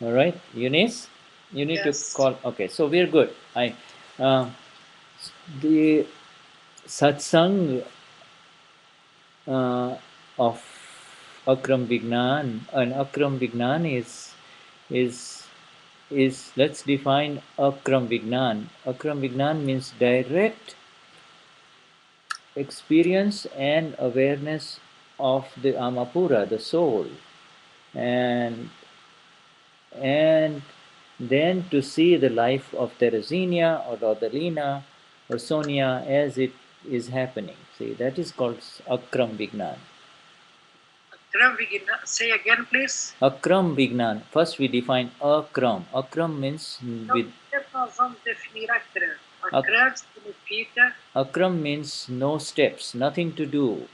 All right, Eunice, you need to Yes. call. Okay, so we're good. Uh, the satsang of Akram Vignan, and Akram Vignan is let's define Akram Vignan. Akram Vignan means direct experience and awareness of the Amapura, the soul, and and then to see the life of Teresina or Rodalina or Sonia as it is happening. See, that is called Akram Vignan. Akram Vignan, say again, please. Akram Vignan. First we define Akram. Akram means Então, with nós vamos definir Akram. Akram significa, Akram means no steps, nothing to do.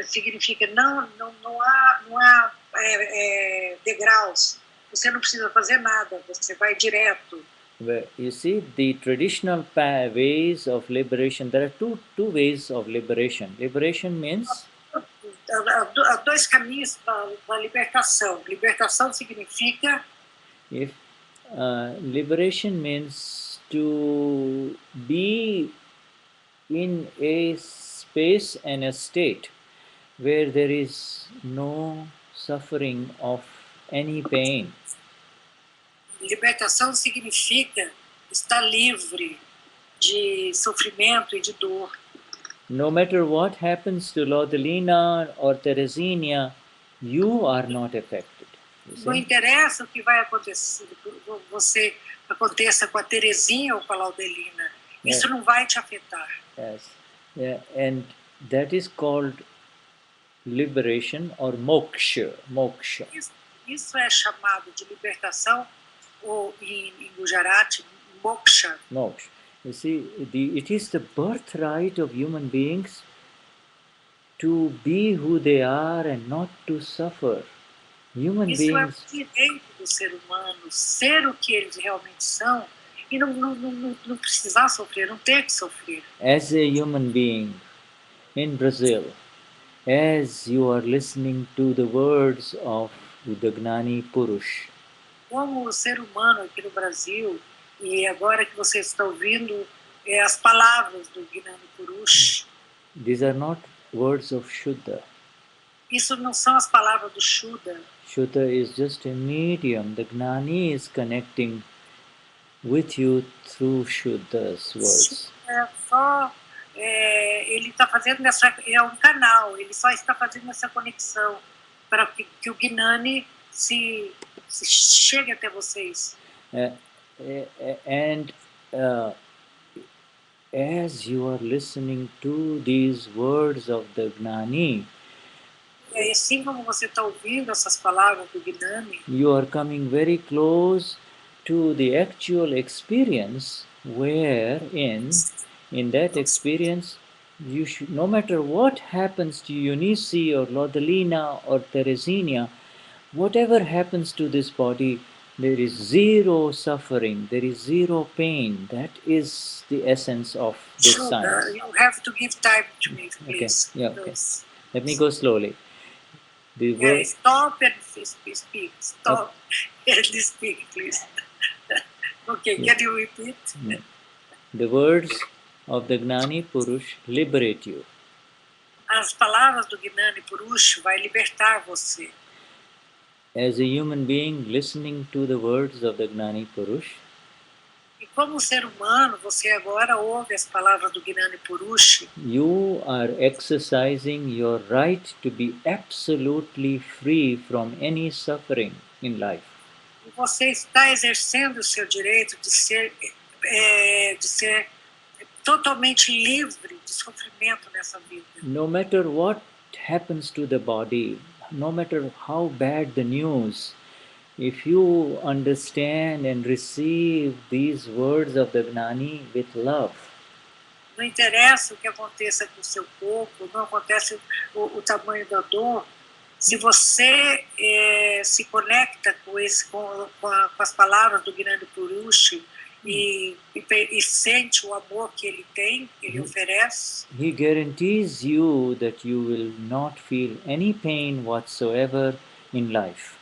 significa não há degraus. Você não precisa fazer nada, você vai direto. You see, the traditional ways of liberation, there are two ways of liberation. Liberation means Há dois caminhos para a libertação. Libertação significa if liberation means to be in a space and a state where there is no suffering of any pain. Libertação significa estar livre de sofrimento e de dor. No matter what happens to Lodelina or Teresina, you are not affected. Não interessa o que vai acontecer, você aconteça com a Terezinha ou com a Laudelina. Isso não vai te afetar. Yes. Yeah. And that is called liberation or moksha. Moksha. Isso é chamado de libertação, ou em Gujarati, moksha. Moksha. You see, it is the birthright of human beings to be who they are and not to suffer. Human Isso beings. É o direito do ser humano, ser o que eles realmente são e não precisar sofrer, não ter que sofrer. As a human being in Brazil, as you are listening to the words of the Gnani Purush. Como ser humano aqui no Brasil, e agora que você está ouvindo as palavras do Gnani Purush. These are not words of Shuddha. Isso não são as palavras do Shuddha. Shuddha is just a medium. The Gnani is connecting with you through Shuddha's words. Ele está fazendo é um canal, ele só está fazendo essa conexão para que o Gnani se chegue até vocês. And as you are listening to these words of the Gnani, e assim como você está ouvindo essas palavras do Gnani, you are coming very close to the actual experience wherein in that experience you should, no matter what happens to Eunice or Lodelina or Teresina, whatever happens to this body, there is zero suffering, there is zero pain. That is the essence of this science. You have to give time to me, please. Okay. Yeah, okay. Let me go slowly. Stop and speak. Stop and speak, please. Okay, can you repeat? The words of the Gnani Purush liberate you. As palavras do Gnani Purush vai libertar você. As a human being listening to the words of the Gnani Purush, e como ser humano, você agora ouve as palavras do Gnani Purush. You are exercising your right to be absolutely free from any suffering in life. E você está exercendo o seu direito de ser totalmente livre de sofrimento nessa vida. No matter what happens to the body, no matter how bad the news, if you understand and receive these words of the Gnani with love, não interessa o que aconteça com o seu corpo, não acontece o tamanho da dor, se você se conecta com as palavras do Gnani Purush e sente o amor que ele tem, ele oferece. He guarantees you that you will not feel any pain whatsoever in life.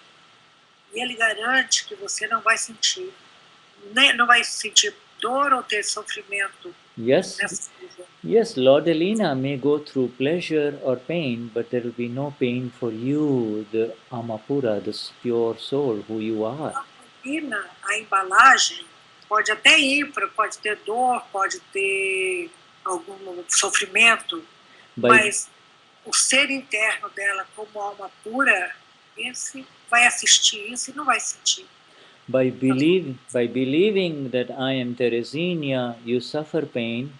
E ele garante que você não vai sentir, não vai sentir dor ou ter sofrimento Yes, nessa vida. yes, Lord Elena may go through pleasure or pain, but there will be no pain for you, the Amapura, the pure soul who you are. A embalagem pode até ir, pode ter dor, pode ter algum sofrimento, mas o ser interno dela, como alma pura, esse vai assistir isso e não vai sentir. By believing that I am Teresinha, you suffer pain,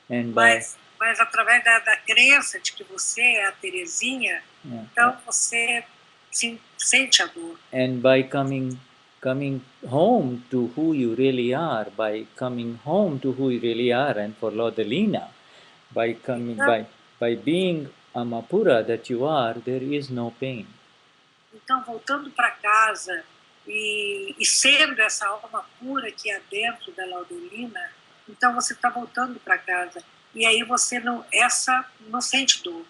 and mas através da crença de que você é a Teresinha, então você sente a dor. And by coming home to who you really are, by coming home to who you really are, and for Lord Elena, by being Amapura that you are, there is no pain. Então, voltando para casa e sendo essa alma pura que há dentro da Laudelina, então você está voltando para casa. E aí você não sente dor.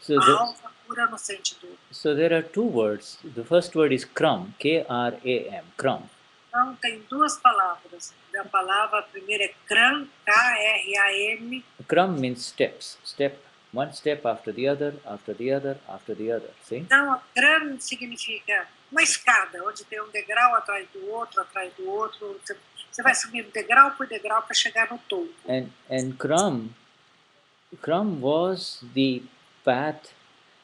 A alma pura não sente dor. So there are two words. The first word is Kram, K-R-A-M, Kram. Então tem duas palavras. A palavra primeira é Kram, K-R-A-M. Kram means steps. One step after the other, after the other, after the other. See? Então, Kram significa uma escada, onde tem um degrau atrás do outro, atrás do outro. Você vai subindo degrau por degrau para chegar no topo. And Kram was the path,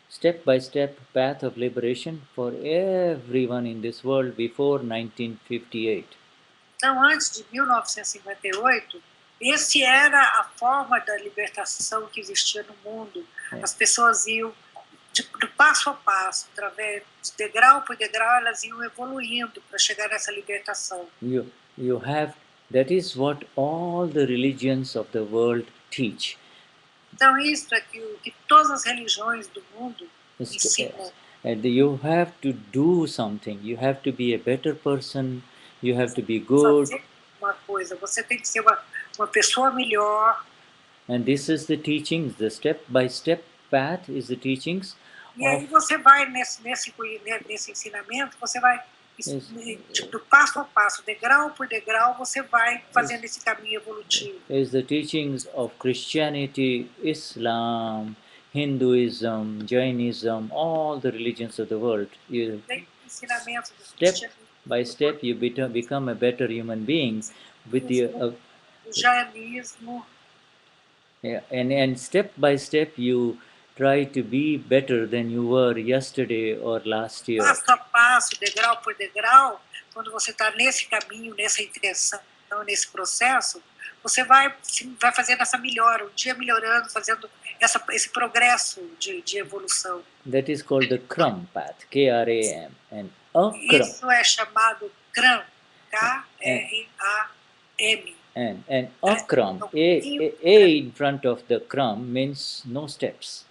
step-by-step path of liberation for everyone in this world before 1958. Então, antes de 1958, esse era a forma da libertação que existia no mundo. As pessoas iam do passo a passo, através de degrau por degrau, elas iam evoluindo para chegar nessa libertação. That is what all the religions of the world teach. Então isso é que todas as religiões do mundo ensinam. And you have to do something. You have to be a better person. You have to be good. Fazer uma coisa, você tem que ser uma pessoa melhor. And this is the teachings, the step-by-step path is the teachings. E aí você vai nesse ensinamento, você vai do passo a passo, degrau por degrau, você vai fazendo esse caminho evolutivo. Is the teachings of Christianity, Islam, Hinduism, Jainism, all the religions of the world. Step by step, you become a better human being with the. Jainismo. Yeah, and step by step, you try to be better than you were yesterday or last year. Passo a passo, degrau por degrau, quando você está nesse caminho, nessa intenção, nesse processo, você vai fazendo essa melhora, um dia melhorando, fazendo esse progresso de evolução. That is called the Kram path, K-R-A-M. And Akram. Isso é chamado Kram, K-R-A-M. And Akram, A in front of the Kram means no steps.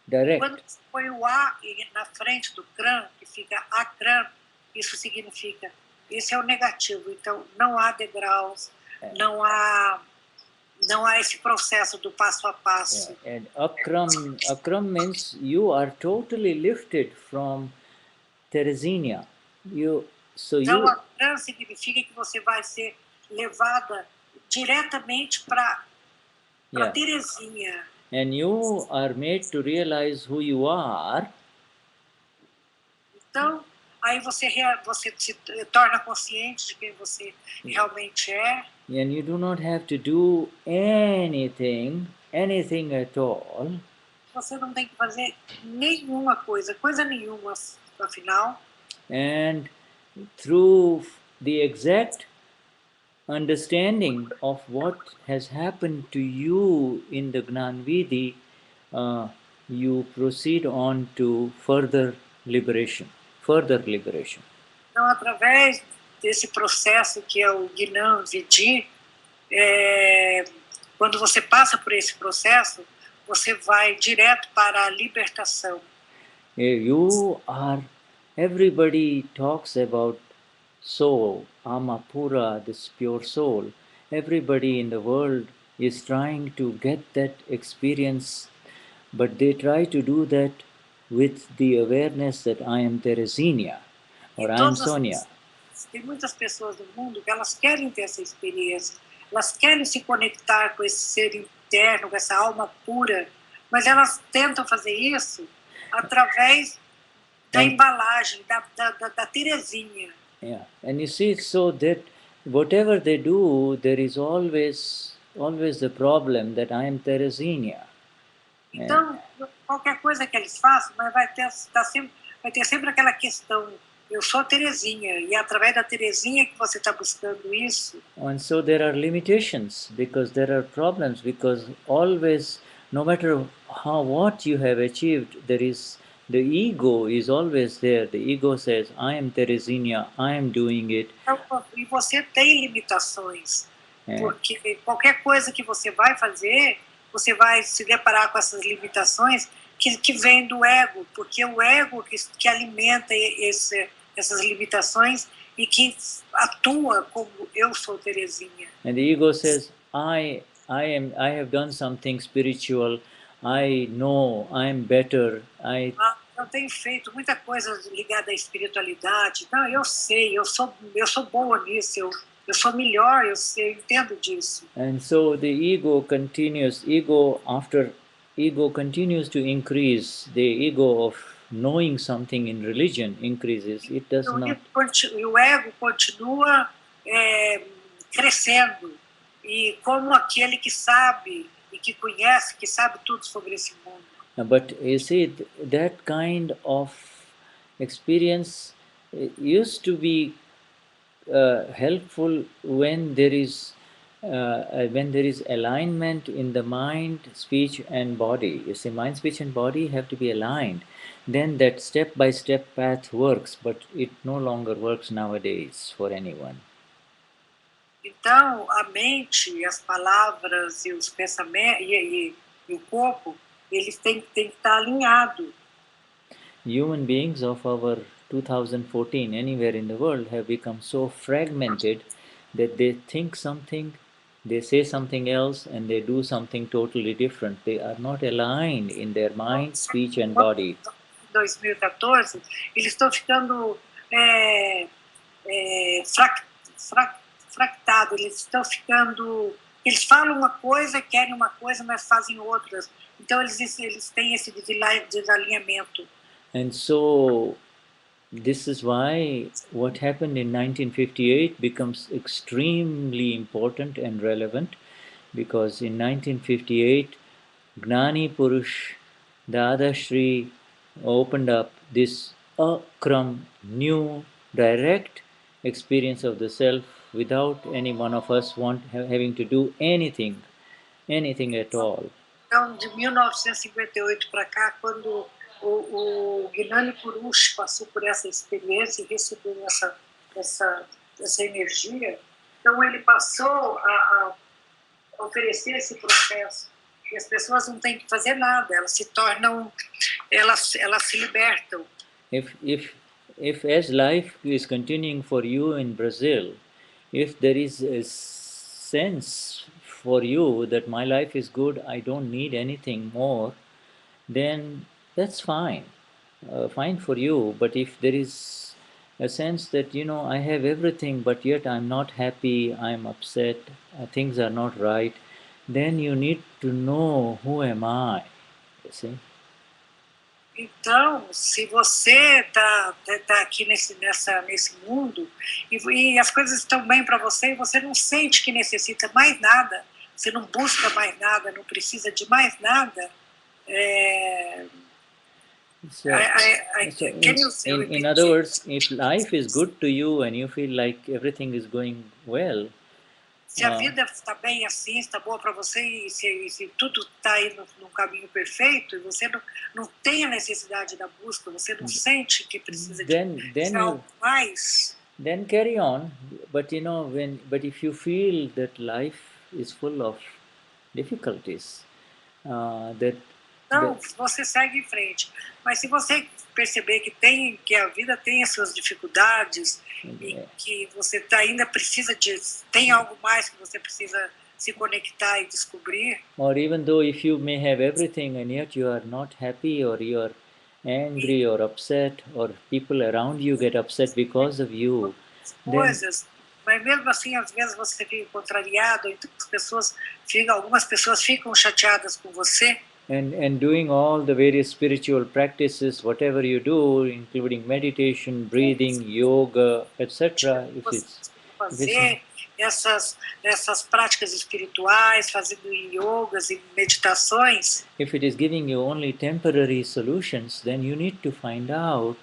Direct. Quando você põe o A na frente do Kram, que fica Akram, isso significa, esse é o negativo, então não há degraus, não há esse processo do passo a passo. And Akram means you are totally lifted from Teresinha. Então, Akram significa que você vai ser levada diretamente para Teresinha. And you are made to realize who you are. Então, aí você se torna consciente de quem você realmente é. And you do not have to do anything at all. Você não tem que fazer nenhuma coisa nenhuma, afinal. And through the exact understanding of what has happened to you in the Gnanvidhi, you proceed on to further liberation. Então, através desse processo que é o Gnanvidhi, quando você passa por esse processo, você vai direto para a libertação. Everybody talks about soul, Amapura, this pure soul. Everybody in the world is trying to get that experience, but they try to do that with the awareness that I am Teresinha. or E I am todas Sonia. tem muitas pessoas no mundo que elas querem ter essa experiência, elas querem se conectar com esse ser interno, com essa alma pura, mas elas tentam fazer isso através da embalagem, da Terezinha. Yeah, and you see, so that whatever they do, there is always the problem that I am Teresinha. Então, qualquer coisa que eles façam, mas vai ter sempre aquela questão, eu sou a Terezinha, e é através da Terezinha que você está buscando isso. And so there are limitations, because there are problems, because always, no matter what you have achieved, there is the ego is always there. The ego says, I am Teresinha, I am doing it. Então, e você tem limitações, porque qualquer coisa que você vai fazer, você vai se deparar com essas limitações que vêm do ego, porque é o ego que alimenta essas limitações e que atua como eu sou Terezinha. And the ego says, I have done something spiritual, I know, I am better, Eu tenho feito muita coisa ligada à espiritualidade. Não, eu sei, eu sou boa nisso, eu sou melhor, eu entendo disso. And so the ego continues to increase. The ego of knowing something in religion increases. It does not. E o ego continua crescendo. E como aquele que sabe e que conhece, que sabe tudo sobre esse mundo. But you see, that kind of experience used to be helpful when there is alignment in the mind, speech, and body. You see, mind, speech, and body have to be aligned. Then that step-by-step path works, but it no longer works nowadays for anyone. Então, a mente, as palavras e os pensamentos e o corpo, eles têm que estar alinhados. Human beings of our 2014, anywhere in the world, have become so fragmented that they think something, they say something else, and they do something totally different. They are not aligned in their mind, speech, and body. 2014, eles estão ficando fractados, eles estão ficando... Eles falam uma coisa, querem uma coisa, mas fazem outras. Então, eles têm esse desalinhamento. And so, this is why what happened in 1958 becomes extremely important and relevant, because in 1958, Gnani Purush Dadashri opened up this Akram, new, direct experience of the self without any one of us having to do anything at all. Então, de 1958 para cá, quando o Gnani Purush passou por essa experiência e recebeu essa energia, então ele passou a oferecer esse processo. E as pessoas não têm que fazer nada, elas se tornam, elas se libertam. If as life is continuing for you in Brazil, if there is a sense for you that my life is good, I don't need anything more, then that's fine, fine for you. But if there is a sense that, I have everything, but yet I'm not happy, I'm upset, things are not right, then you need to know, who am I, you see. Então, se você está aqui nesse mundo e as coisas estão bem para você e você não sente que necessita mais nada, você não busca mais nada, não precisa de mais nada, in other words, if life is good to you and you feel like everything is going well, se a vida está bem assim, está boa para você e se tudo está aí no caminho perfeito e você não tem a necessidade da busca, você não sente que precisa de algo mais, then carry on. But if you feel that life is full of difficulties, então você segue em frente. Mas se você perceber que a vida tem as suas dificuldades e que você ainda precisa tem algo mais que você precisa se conectar e descobrir. Or even though if you may have everything and yet you are not happy, or you are angry or upset, or people around you get upset because of you, then coisas, mas mesmo assim, às vezes você fica contrariado, então algumas pessoas ficam chateadas com você. and doing all the various spiritual practices, whatever you do, including meditation, breathing, yoga, etc. Você fazer essas práticas espirituais, fazendo yogas e meditações. If it is giving you only temporary solutions, then you need to find out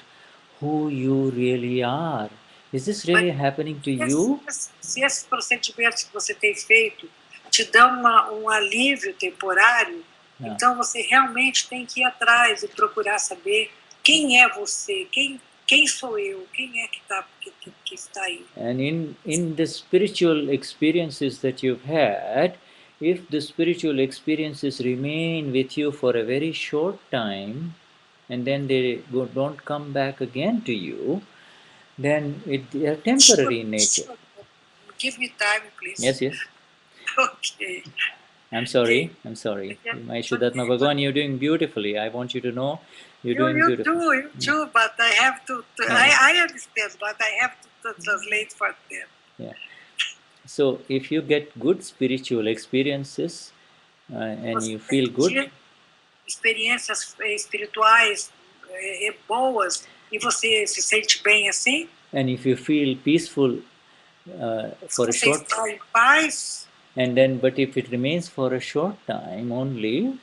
who you really are. Is this really happening to you? Se esses procedimentos que você tem feito te dão um alívio temporário, então você realmente tem que ir atrás e procurar saber quem é você, quem sou eu, quem é que está aí. And in the spiritual experiences that you've had, if the spiritual experiences remain with you for a very short time, and then they don't come back again to you, then they are temporary in nature. Give me time, please. Yes, yes. Okay. I'm sorry. My Shuddha Bhagwan, you're doing beautifully. I want you to know you're doing beautifully. You too, but I have to I understand, but I have to translate for them. Yeah. So if you get good spiritual experiences and you feel good, experiências espirituais boas e você se sente bem assim, and if you feel peaceful for a short time, em paz, and then but if it remains for a short time only,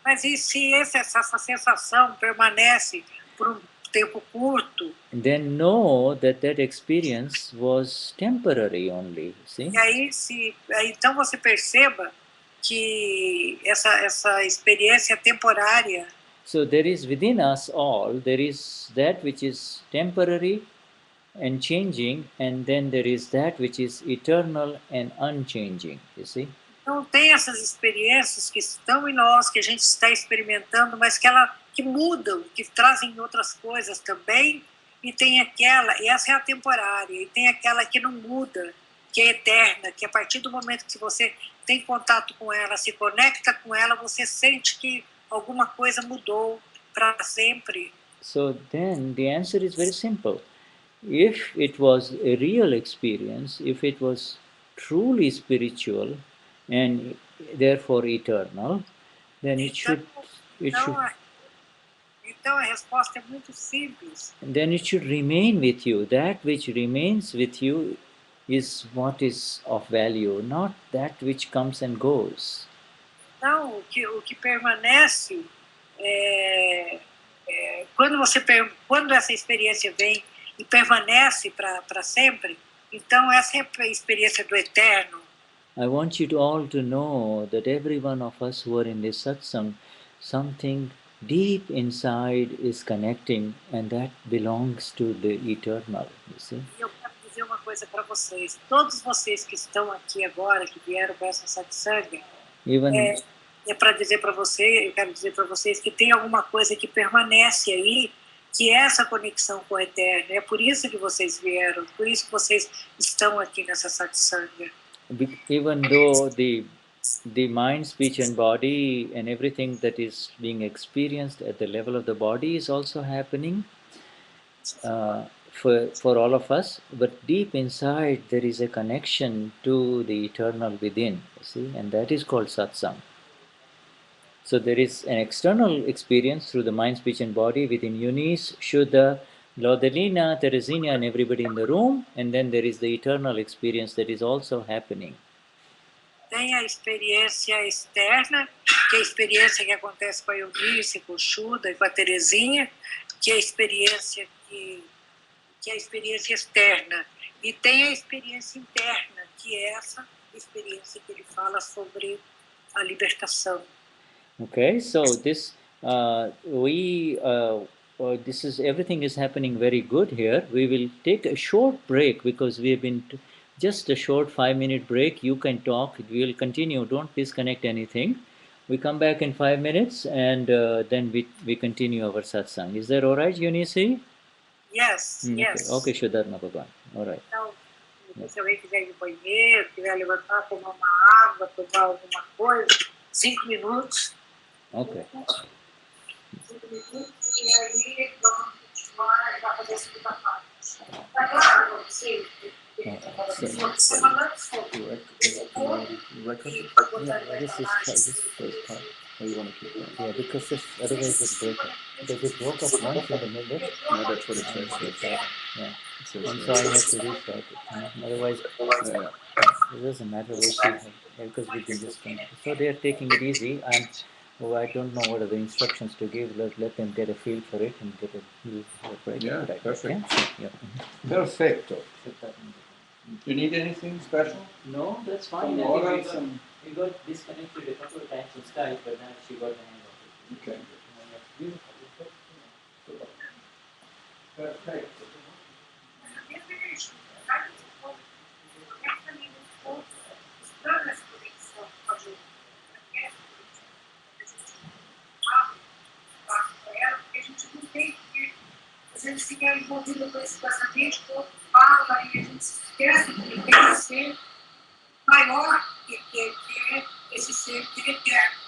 mas e se essa sensação permanece por tempo curto, then know that experience was temporary only. See? E aí então você perceba que essa experiência é temporária. So there is within us all, there is that which is temporary and changing, and then there is that which is eternal and unchanging. You see? Então tem essas experiências que estão em nós, que a gente está experimentando, mas que mudam, que trazem outras coisas também, e tem aquela, e essa é a temporária, e tem aquela que não muda, que é eterna, que a partir do momento que você tem contato com ela, se conecta com ela, você sente que alguma coisa mudou para sempre. So then the answer is very simple. If it was a real experience, if it was truly spiritual and therefore eternal, then Então a resposta é muito simples. Then it should remain with you. That which remains with you is what is of value, not that which comes and goes. Então, o que permanece quando essa experiência vem e permanece para sempre, então essa é a experiência do eterno. I want you all to know that every one of us who are in this satsang, something deep inside is connecting, and that belongs to the eternal. You see? Eu quero dizer uma coisa para vocês. Todos vocês que estão aqui agora, que vieram para essa satsang, é para dizer para você, eu quero dizer para vocês que tem alguma coisa que permanece aí, que é essa conexão com o eterno. É por isso que vocês vieram, por isso que vocês estão aqui nessa satsang. Even though the mind, speech and body and everything that is being experienced at the level of the body is also happening for all of us, but deep inside there is a connection to the eternal within, you see, and that is called satsang. So there is an external experience through the mind, speech and body within Eunice, Shuddha, Laudelina, Teresina and everybody in the room, and then there is the eternal experience that is also happening. Tem a experiência externa, que é a experiência que acontece com a Eunice, com o Shuddha e com a Teresinha, que é a experiência externa. E tem a experiência interna, que é essa experiência que ele fala sobre a libertação. Okay, so this this is everything is happening very good here. We will take a short break because we have been just a short 5-minute break. You can talk. We will continue. Don't disconnect anything. We come back in 5 minutes and then we continue our satsang. Is that all right, Eunice? Yes, yes. Okay, Shuddha Bhagwan. All right. Então, se alguém quiser ir no banheiro, quiser levantar, tomar uma água, tomar alguma coisa, 5 minutos. Okay. 5 minutos. E aí nós vamos continuar e vai fazer a segunda parte. Tá claro para vocês? Você mandando sobre o corpo e botar Yeah, this is first part. Or you want to keep going? Yeah, because this, otherwise it breaks. Because it broke up once in the middle. No, that's what it says. Yeah. It says And so I had to restart it. Otherwise, yeah. it doesn't matter what she had, because we can just continue. So they are taking it easy, and I don't know what are the instructions to give. Let them get a feel for it and get a break. Yeah, Right. perfect. Yeah. Perfecto. Do you need anything special? No, that's fine. Some I think orals and we got disconnected a couple of times in Skype, but now she got the hang of it. okay. Perfecto. A gente fica envolvido com esse pensamento, o outro fala e a gente se esquece que tem que ser maior que esse ser que é eterno.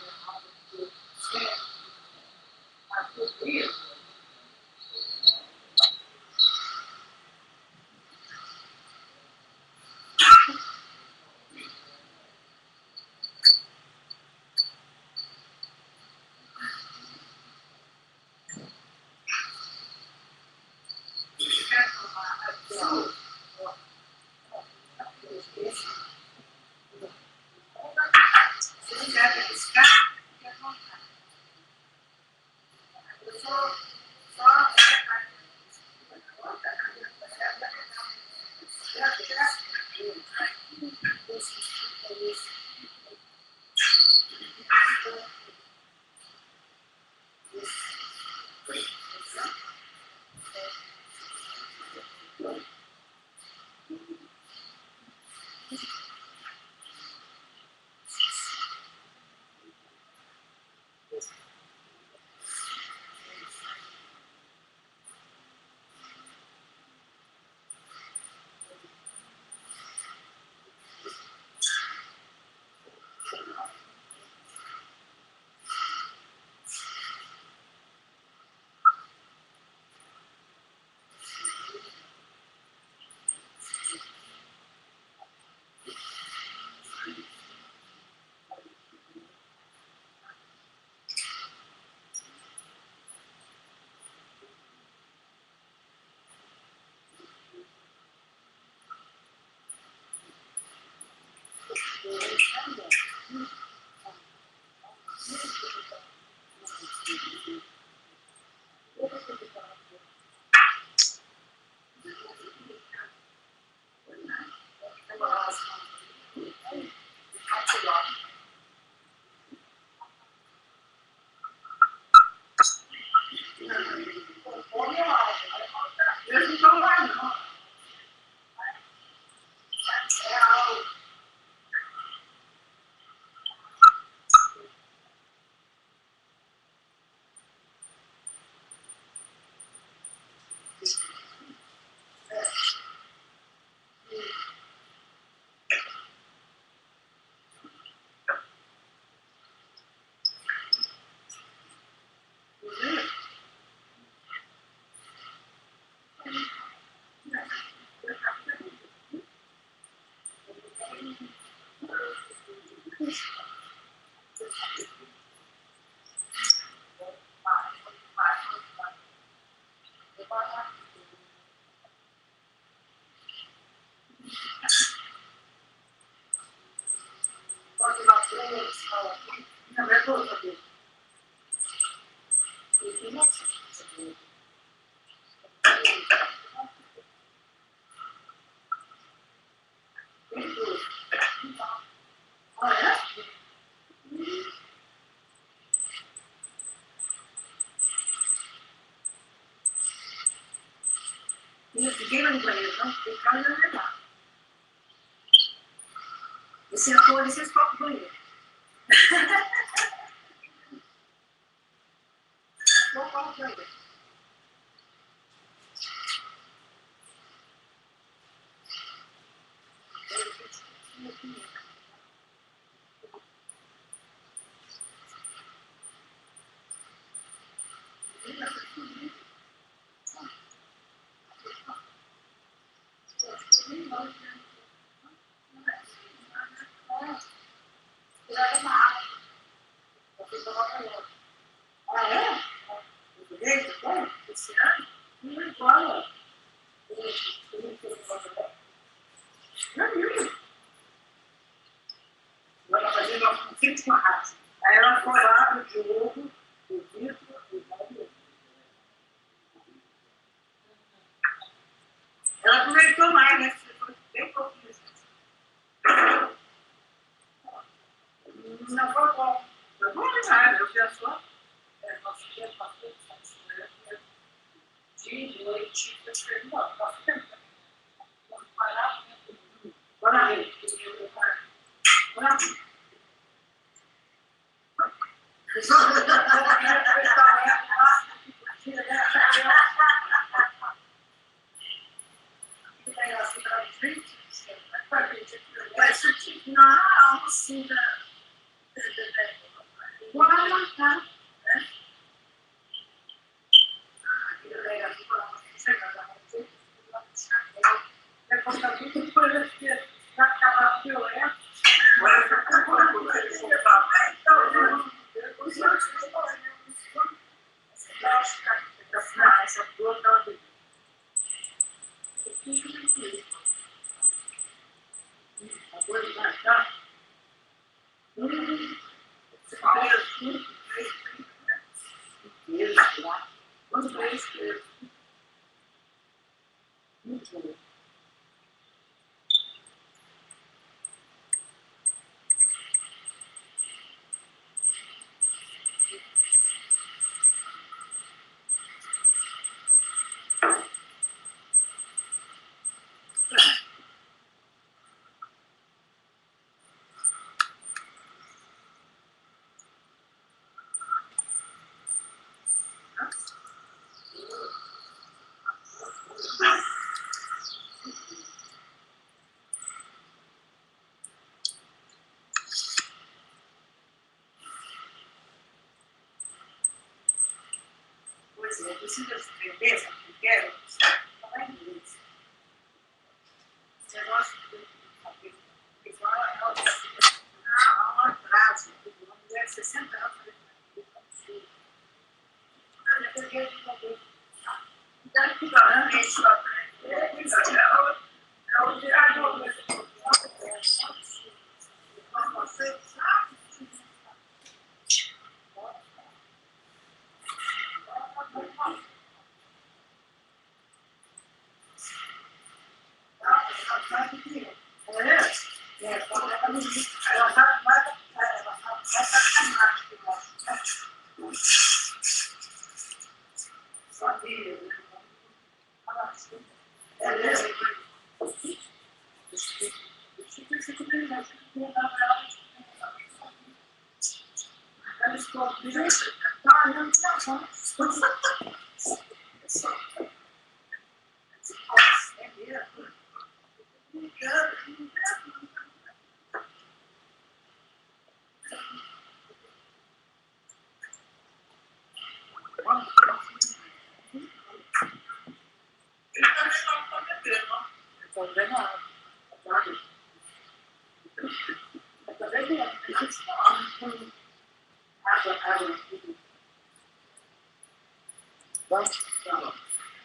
Ninguém vai no banheiro, não, tem que ficar no levar. E se não for, vocês tocam o banheiro. Não tocam o banheiro. Aí ela foi lá no jogo, o Vitor, ela aproveitou mais, né? Foi bem pouquinho. Não foi bom. Foi bom demais, eu já só. Nosso dia passou de noite, eu falei, não, posso tentar. Vamos parar, né? Bora ver. Bora ver. Não, sim. Bora marcar. Eu preciso escrever, sabe o que eu quero? Falar inglês. Esse negócio de falar há um atraso. Uma mulher de 60 anos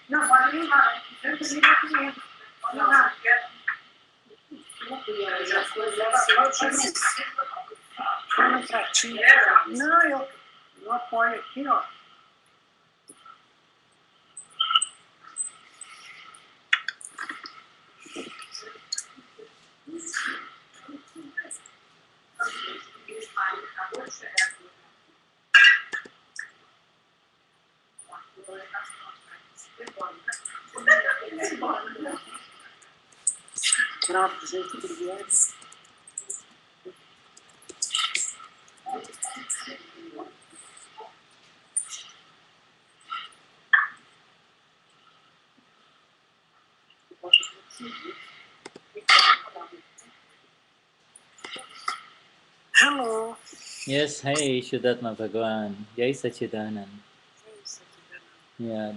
não, pode ir lá. Eu também não conheço. Pode ir lá. Não, eu apoio aqui, ó. Bravo, gente, obrigado. Hello. Yes, hi, Shuddha Bhagwan. Jai Sachidanand. Yeah,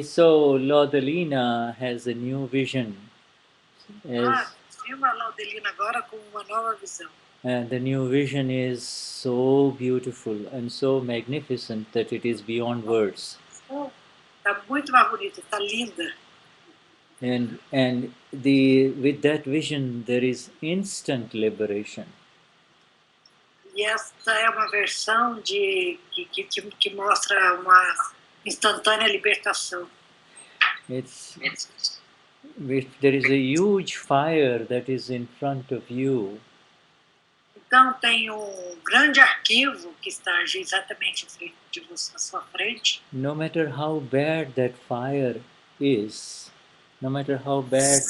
so Lord Alina has a new vision as Firma a Laudelina agora com uma nova visão. the new vision is so beautiful and so magnificent that it is beyond words. Está muito mais bonita, está linda. And with that vision there is instant liberation. E esta é uma versão que mostra uma instantânea libertação. There is a huge fire that is in front of you. Então tem grande arquivo que está exatamente em frente de você, na sua frente. No matter how bad that fire is, no matter how bad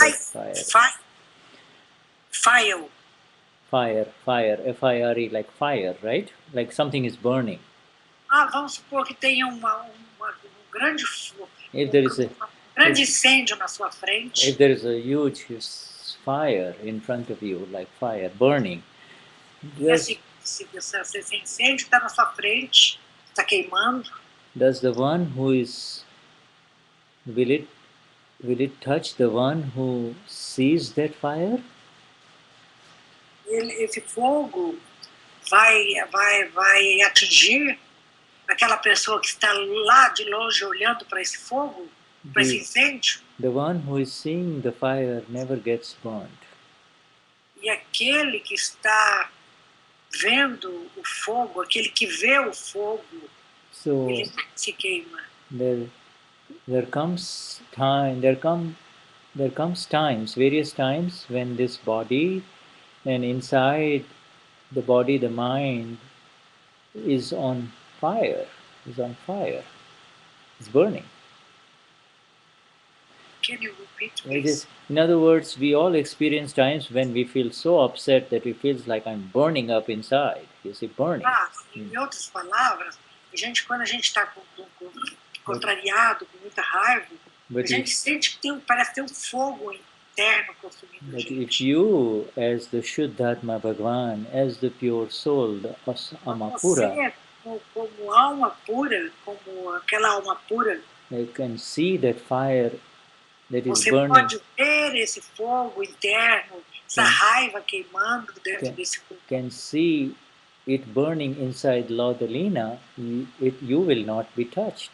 Fire, F-I-R-E, like fire, right? Like something is burning. Vamos supor que tenha um grande fogo, grande incêndio na sua frente. If there is a huge fire in front of you, like fire burning, Esse incêndio está na sua frente, está queimando. Does the one who is, will it touch the one who sees that fire? Esse fogo vai atingir aquela pessoa que está lá de longe olhando para esse fogo, para esse incêndio? The one who is seeing the fire never gets burned. E aquele que está vendo o fogo, aquele que vê o fogo, ele se queima. There comes times, various times when this body and inside the body, the mind is on fire, it's burning. Can you repeat, please? In other words, we all experience times when we feel so upset that it feels like I'm burning up inside. You see, burning. Em outras palavras, quando a gente está contrariado, com muita raiva, a gente sente que parece ter um fogo interno consumindo a But gente. if you, as the Shuddha Bhagavan, as the pure soul, the Amapura, como alma pura, como aquela alma pura, you can see that fire that is você burning. pode ver esse fogo interno, essa raiva queimando dentro desse fogo. Can see it burning inside Laudelina, you will not be touched.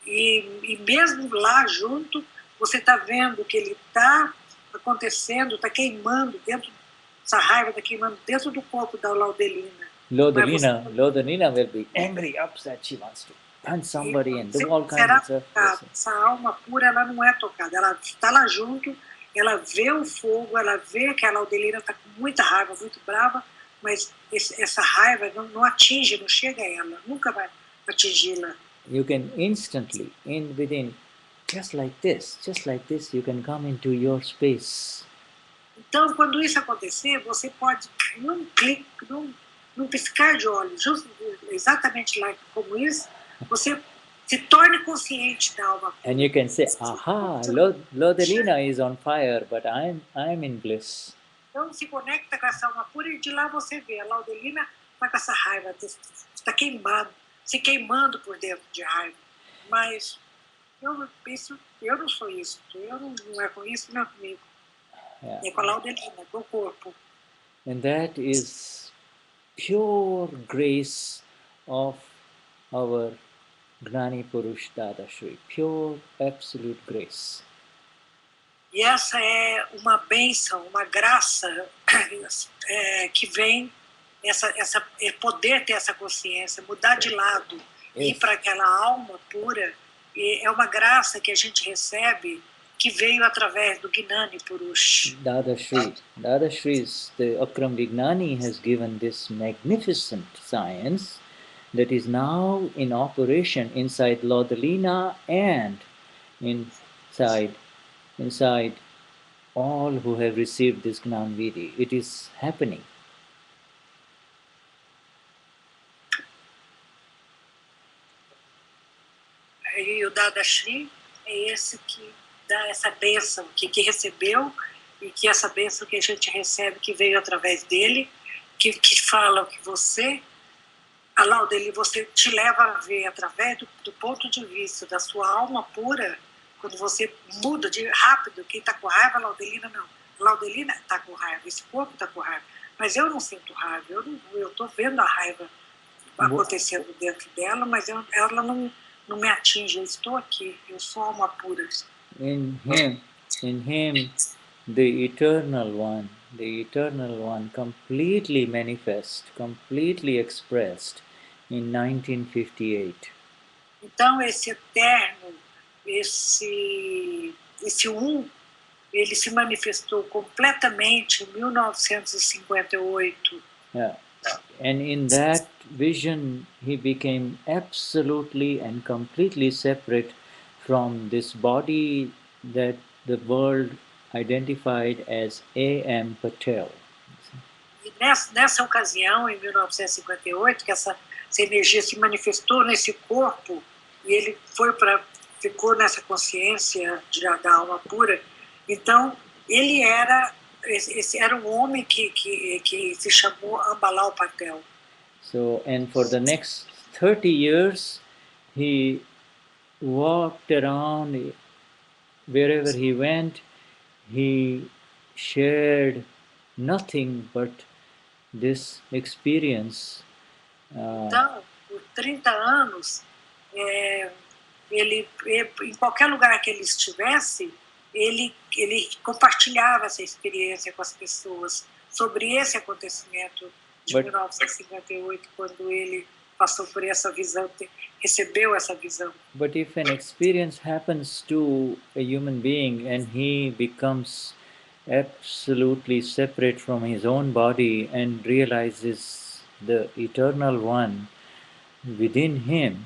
E mesmo lá junto, você está vendo que ele está acontecendo, está queimando dentro, essa raiva está queimando dentro do corpo da Laudelina. Laudelina will be angry, upset, she wants to punch somebody and do all kinds of stuff. Essa alma pura, ela não é tocada, ela está lá junto, ela vê o fogo, ela vê que a Laudelina está com muita raiva, muito brava, mas essa raiva não atinge, não chega a ela, nunca vai atingi-la. You can instantly, within, just like this, you can come into your space. Então, quando isso acontecer, você pode, num clique, num piscar de olhos, exatamente lá como isso, você se torne consciente da alma. And you can say, aha, Laudelina is on fire, but I'm in bliss. Então, se conecta com essa alma pura e de lá você vê, a Laudelina está com essa raiva, está queimando, se queimando por dentro de raiva. Mas eu não sou isso, não é com isso, não é comigo. É com a Laudelina, com o corpo. And that is pure grace of our Gnani Purush Dadashri, pure absolute grace. E essa é uma bênção, uma graça que vem, poder ter essa consciência, mudar de lado, ir para aquela alma pura, é uma graça que a gente recebe, que veio através do Gnani Purush Dadashri. The Akram Vignan has given this magnificent science that is now in operation inside Laudelina and inside all who have received this Gnan Vidi. It is happening. E o Dadashri é esse que dá essa bênção, que recebeu, e que essa bênção que a gente recebe, que veio através dele, que fala que você, a Laudelina, você te leva a ver através do ponto de vista da sua alma pura, quando você muda de rápido, quem está com raiva, a Laudelina não. A Laudelina está com raiva, esse corpo está com raiva. Mas eu não sinto raiva, eu estou vendo a raiva acontecendo dentro dela, mas ela não me atinge, eu estou aqui, eu sou alma pura. In him, the eternal one completely manifest, completely expressed in 1958. Então, esse eterno, esse ele se manifestou completamente em 1958. Yeah. And in that vision, he became absolutely and completely separate from this body that the world identified as A.M. Patel. E nessa ocasião, em 1958, que essa energia se manifestou nesse corpo e ele ficou nessa consciência da alma pura. Então, ele era um homem que se chamou Ambalal Patel. So, and for the next 30 years, he walked around wherever he went. He shared nothing but this experience. Então, por 30 anos, ele, em qualquer lugar que ele estivesse, ele compartilhava essa experiência com as pessoas sobre esse acontecimento de 1958, quando ele passou por essa visão, recebeu essa visão. But if an experience happens to a human being and he becomes absolutely separate from his own body and realizes the eternal one within him,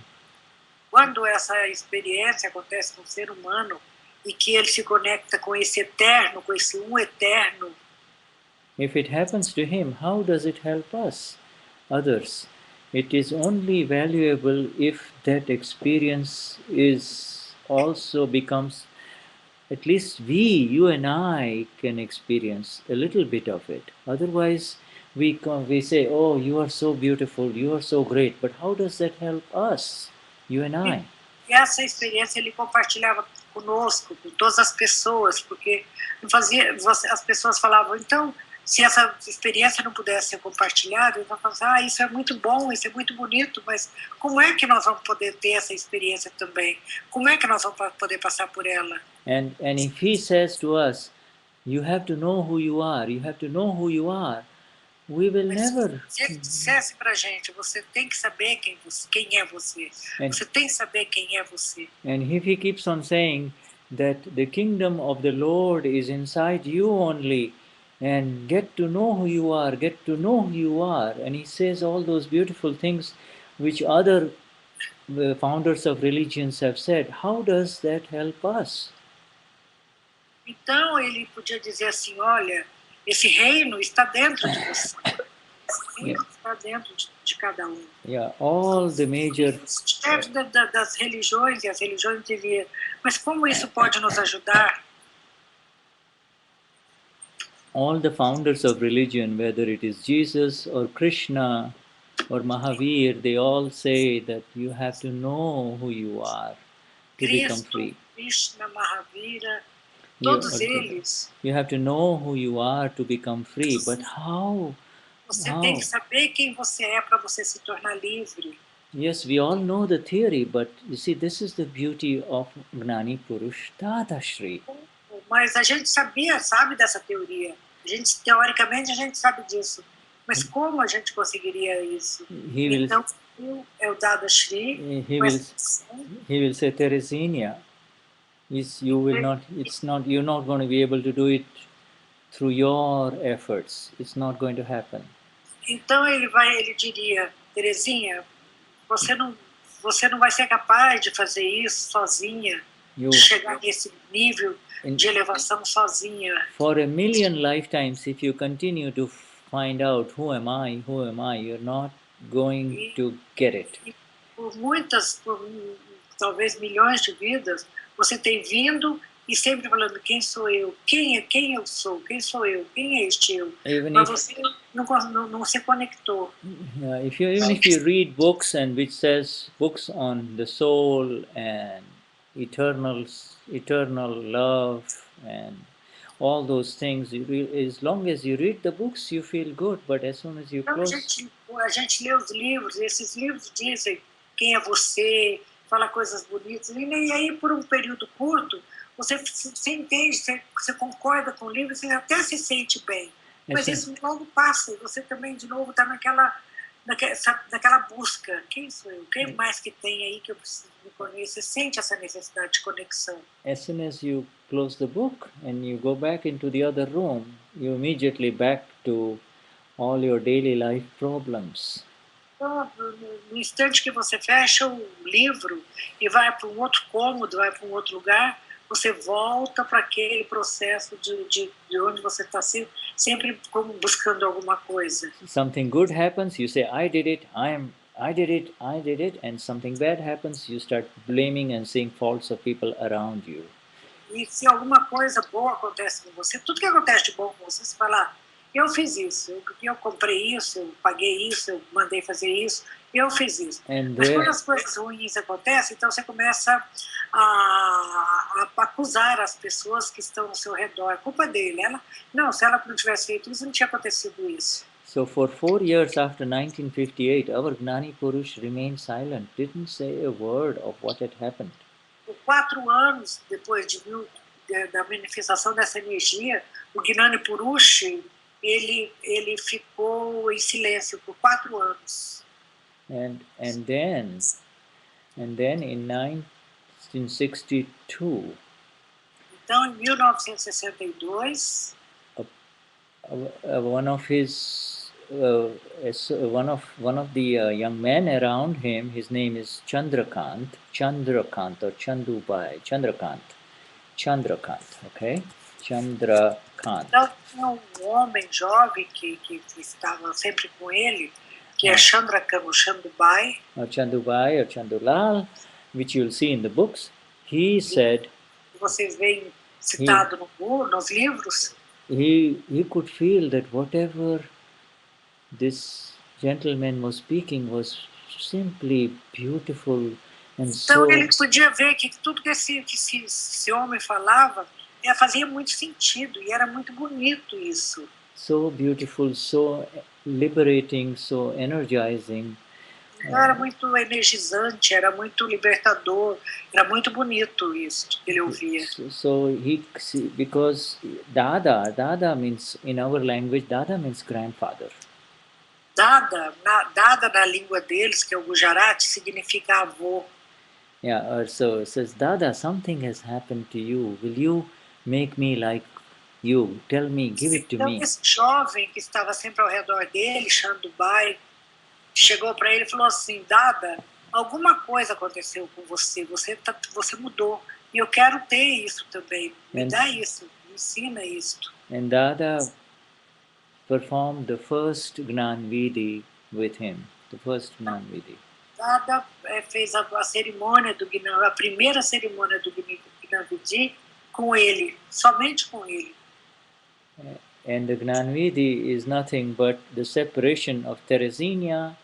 quando essa experiência acontece com o ser humano e que ele se conecta com esse eterno, com esse eterno, if it happens to him, how does it help us, others? It is only valuable if that experience is also becomes, at least you and I can experience a little bit of it. Otherwise, we say, oh, you are so beautiful, you are so great, but how does that help us, you and I? E essa experiência ele compartilhava conosco, com todas as pessoas, porque as pessoas falavam, então, se essa experiência não pudesse ser compartilhada, eles vão falar, isso é muito bom, isso é muito bonito, mas como é que nós vamos poder ter essa experiência também? Como é que nós vamos poder passar por ela? And if he says to us, you have to know who you are, you have to know who you are, we will never. Se ele dissesse pra gente, você tem que saber quem é você. Você tem que saber quem é você. And if he keeps on saying that the kingdom of the Lord is inside you only, and get to know who you are, get to know who you are, and he says all those beautiful things which other founders of religions have said, how does that help us? Então ele podia dizer assim, olha, esse reino está dentro de você. Esse reino está dentro de cada um. Yeah, all the major. Os chefes das religiões, e as religiões diriam, mas como isso pode nos ajudar? All the founders of religion, whether it is Jesus or Krishna or Mahavir, they all say that you have to know who you are to become free. Krishna, Mahavira, todos eles. You have to know who you are to become free, but how? Você tem que saber quem você é para você se tornar livre. Yes, we all know the theory, but you see, this is the beauty of Gnani Purush Dadashri. Mas a gente sabe dessa teoria. Teoricamente a gente sabe disso. Mas como a gente conseguiria isso? Então, é o Dadashri. He will say, Teresinha, you're not going to be able to do it through your efforts. It's not going to happen. Então ele diria, Teresinha, você não vai ser capaz de fazer isso sozinha, de chegar nesse nível de elevação sozinha. For a million lifetimes, if you continue to find out who am I, you're not going to get it. E por talvez milhões de vidas, você tem vindo e sempre falando quem sou eu, quem eu sou, quem sou eu, quem é este eu. Mas você não se conectou. Even if you read books and which says books on the soul and eternal love and all those things. As long as you read the books, you feel good, but as soon as you Então, close, a gente lê os livros, e esses livros dizem quem é você, fala coisas bonitas, e aí por um período curto, você entende, você concorda com o livro, você até se sente bem. Mas isso logo passa, e você também, de novo, está naquela busca. Quem sou eu? Quem mais que tem aí que eu preciso me conhecer? Você sente essa necessidade de conexão. as soon as you close the book and you go back into the other room, you immediately back to all your daily life problems. Então, no instante que você fecha o livro e vai para um outro cômodo, vai para um outro lugar, você volta para aquele processo de onde você está sempre como buscando alguma coisa. Something good happens, you say, I did it, I did it, and something bad happens, you start blaming and seeing faults of people around you. E se alguma coisa boa acontece com você, tudo que acontece de bom com você, você fala, eu fiz isso, eu comprei isso, eu paguei isso, eu mandei fazer isso, eu fiz isso. Mas quando as coisas ruins acontecem, então você começa a acusar as pessoas que estão ao seu redor. É culpa dele. Se ela não tivesse feito isso, não tinha acontecido isso. So for 4 years after 1958, our Gnani Purush remained silent, didn't say a word of what had happened. Por 4 anos depois da manifestação dessa energia, o Gnani Purush ele ficou em silêncio por 4 anos. And then in 1962. Então, em 1962, one of the young men around him, his name is Chandrakant or Chandrakant, okay? Chandrakant. Então, tinha um homem jovem que estava sempre com ele, que é Chandrakant, ou Chandubai. Or Chandubai or Chandulal, which you'll see in the books. He said, vocês veem citado nos livros, he could feel that whatever this gentleman was speaking was simply beautiful and então ele podia ver que tudo que esse homem falava fazia muito sentido e era muito bonito isso. So beautiful, so liberating, so energizing. Era muito energizante, era muito libertador, era muito bonito isso que ele ouvia. Because Dada means, in our language, Dada means grandfather. Dada na língua deles, que é o Gujarati, significa avô. Yeah, so it says, Dada, something has happened to you. Will you make me like you? Tell me, give it to me. Então esse jovem que estava sempre ao redor dele, Chandubai, chegou para ele e falou assim, Dada, alguma coisa aconteceu com você, você mudou, e eu quero ter isso também, me dá isso, me ensina isso. And Dada performed the first Gnan Vidi with him, the first Gnan Vidi. Dada fez a cerimônia do Gnan, a primeira cerimônia do Gnan Vidi com ele, somente com ele. And the Gnan Vidi is nothing but the separation of Teresina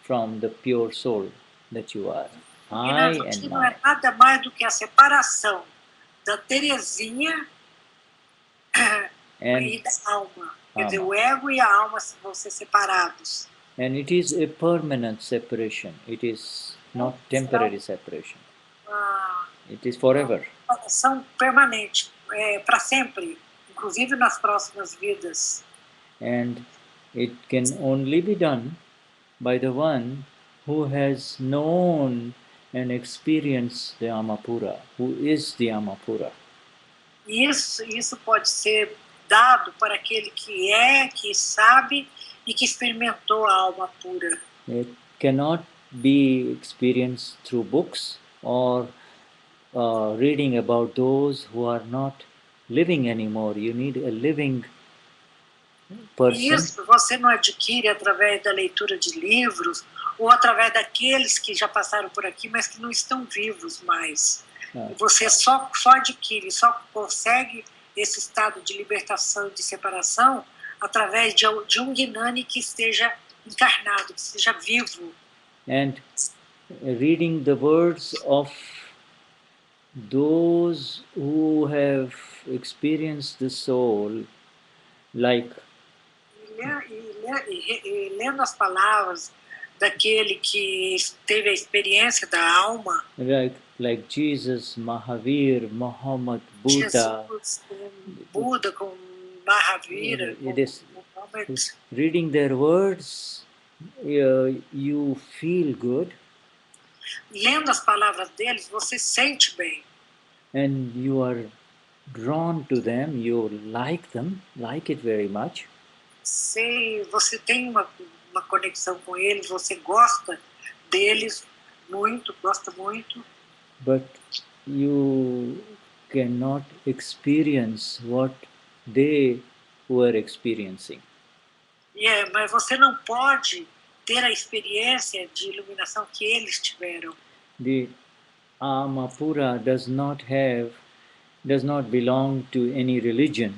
from the pure soul that you are. I and não é nada mais do que a separação da Teresinha e da alma. Quer dizer, o ego e a alma vão ser separados. And it is a permanent separation. It is not temporary separation. It is forever. São permanente, para sempre, inclusive nas próximas vidas. And it can only be done by the one who has known and experienced the Amapura, who is the Amapura. Isso pode ser dado para aquele que sabe e que experimentou a alma pura. It cannot be experienced through books or reading about those who are not living anymore. You need a living person. Isso você não adquire através da leitura de livros ou através daqueles que já passaram por aqui, mas que não estão vivos mais. Você só adquire, só consegue esse estado de libertação e de separação através de um Gnani que esteja encarnado, que esteja vivo. And reading the words of those who have experienced the soul like E lendo as palavras daquele que teve a experiência da alma, like Jesus, Mahavir, Muhammad, Buddha, Jesus com Buda, com Mahavira, it com is Muhammad, reading their words, you feel good lendo as palavras deles, você sente bem. and you are drawn to them, you like them, like it very much. Você tem uma conexão com eles, você gosta deles muito, gosta muito, But you cannot experience what they were experiencing. mas você não pode ter a experiência de iluminação que eles tiveram. The Amapura does not belong to any religion.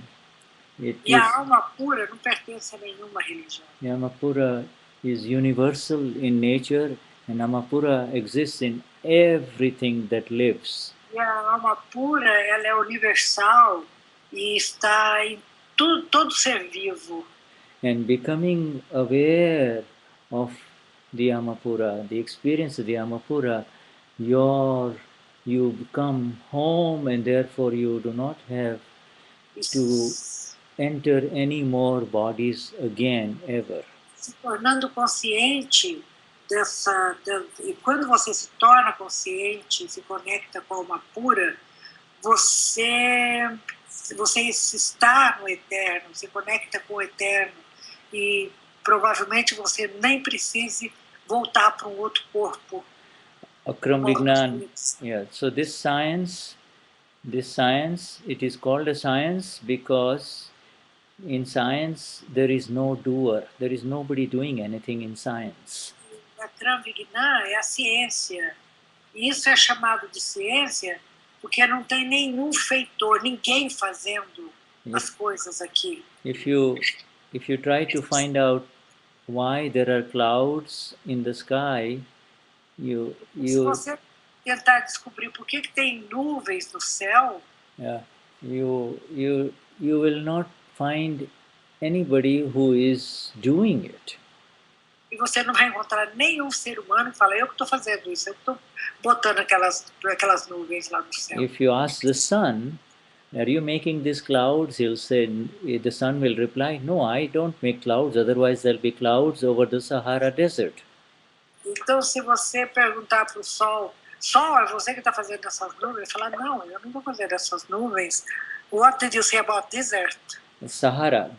It E a is, alma pura não pertence a nenhuma religião. the Amapura is universal in nature, and Amapura exists in everything that lives. E a alma pura, ela é universal e está em todo ser vivo. And becoming aware of the Amapura, the experience of the Amapura, you become home, and therefore you do not have to enter any more bodies again ever. Se tornando consciente e quando você se torna consciente, se conecta com a alma pura, você está no eterno, se conecta com o eterno e provavelmente você nem precise voltar para um outro corpo. Akram Vignan, yeah. So this science, it is called a science because in science there is no doer, there is nobody doing anything in science. Akram Vignan é a ciência. E isso é chamado de ciência porque não tem nenhum feitor, ninguém fazendo as coisas aqui. If you try to find out why there are clouds in the sky, Se você tentar descobrir por que tem nuvens no céu, you will not find anybody who is doing it. E você não vai encontrar nenhum ser humano que fala, eu que estou fazendo isso, eu que estou botando aquelas nuvens lá no céu. If you ask the sun, are you making these clouds? He'll say, the sun will reply, no, I don't make clouds, otherwise there'll be clouds over the Sahara Desert. Então, se você perguntar para o Sol, Sol, é você que está fazendo essas nuvens? Ele fala, não, eu não vou fazer essas nuvens. What did you say about desert? The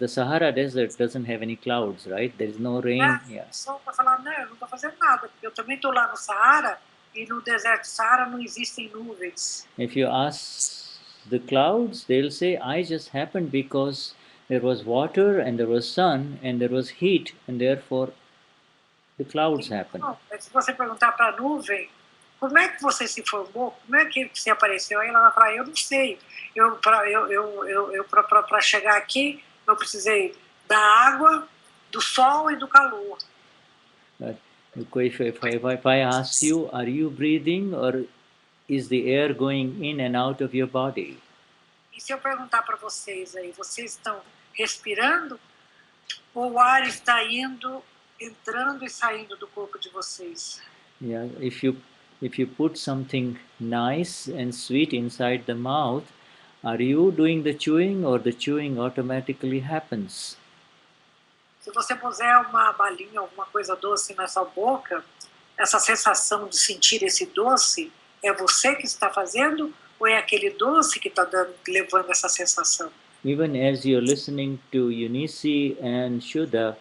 Sahara Desert doesn't have any clouds, right? There is no rain. O Sol vai falar, não, eu não estou fazendo nada, porque eu também estou lá no Saara, e no deserto do Saara não existem nuvens. If you ask the clouds, they'll say, I just happened because there was water and there was sun and there was heat and therefore the clouds happened. Se você perguntar para a nuvem, como é que você se formou? Como é que você apareceu? Aí ela vai falar, eu não sei. Para chegar aqui, eu precisei da água, do sol e do calor. But if I ask you, are you breathing or is the air going in and out of your body? E se eu perguntar para vocês aí, vocês estão respirando ou o ar está entrando e saindo do corpo de vocês? Yeah, if you put something nice and sweet inside the mouth, are you doing the chewing or the chewing automatically happens? Se você puser uma balinha, alguma coisa doce na sua boca, essa sensação de sentir esse doce, é você que está fazendo ou é aquele doce que está levando essa sensação? Even as you're listening to Eunice and Shuddha,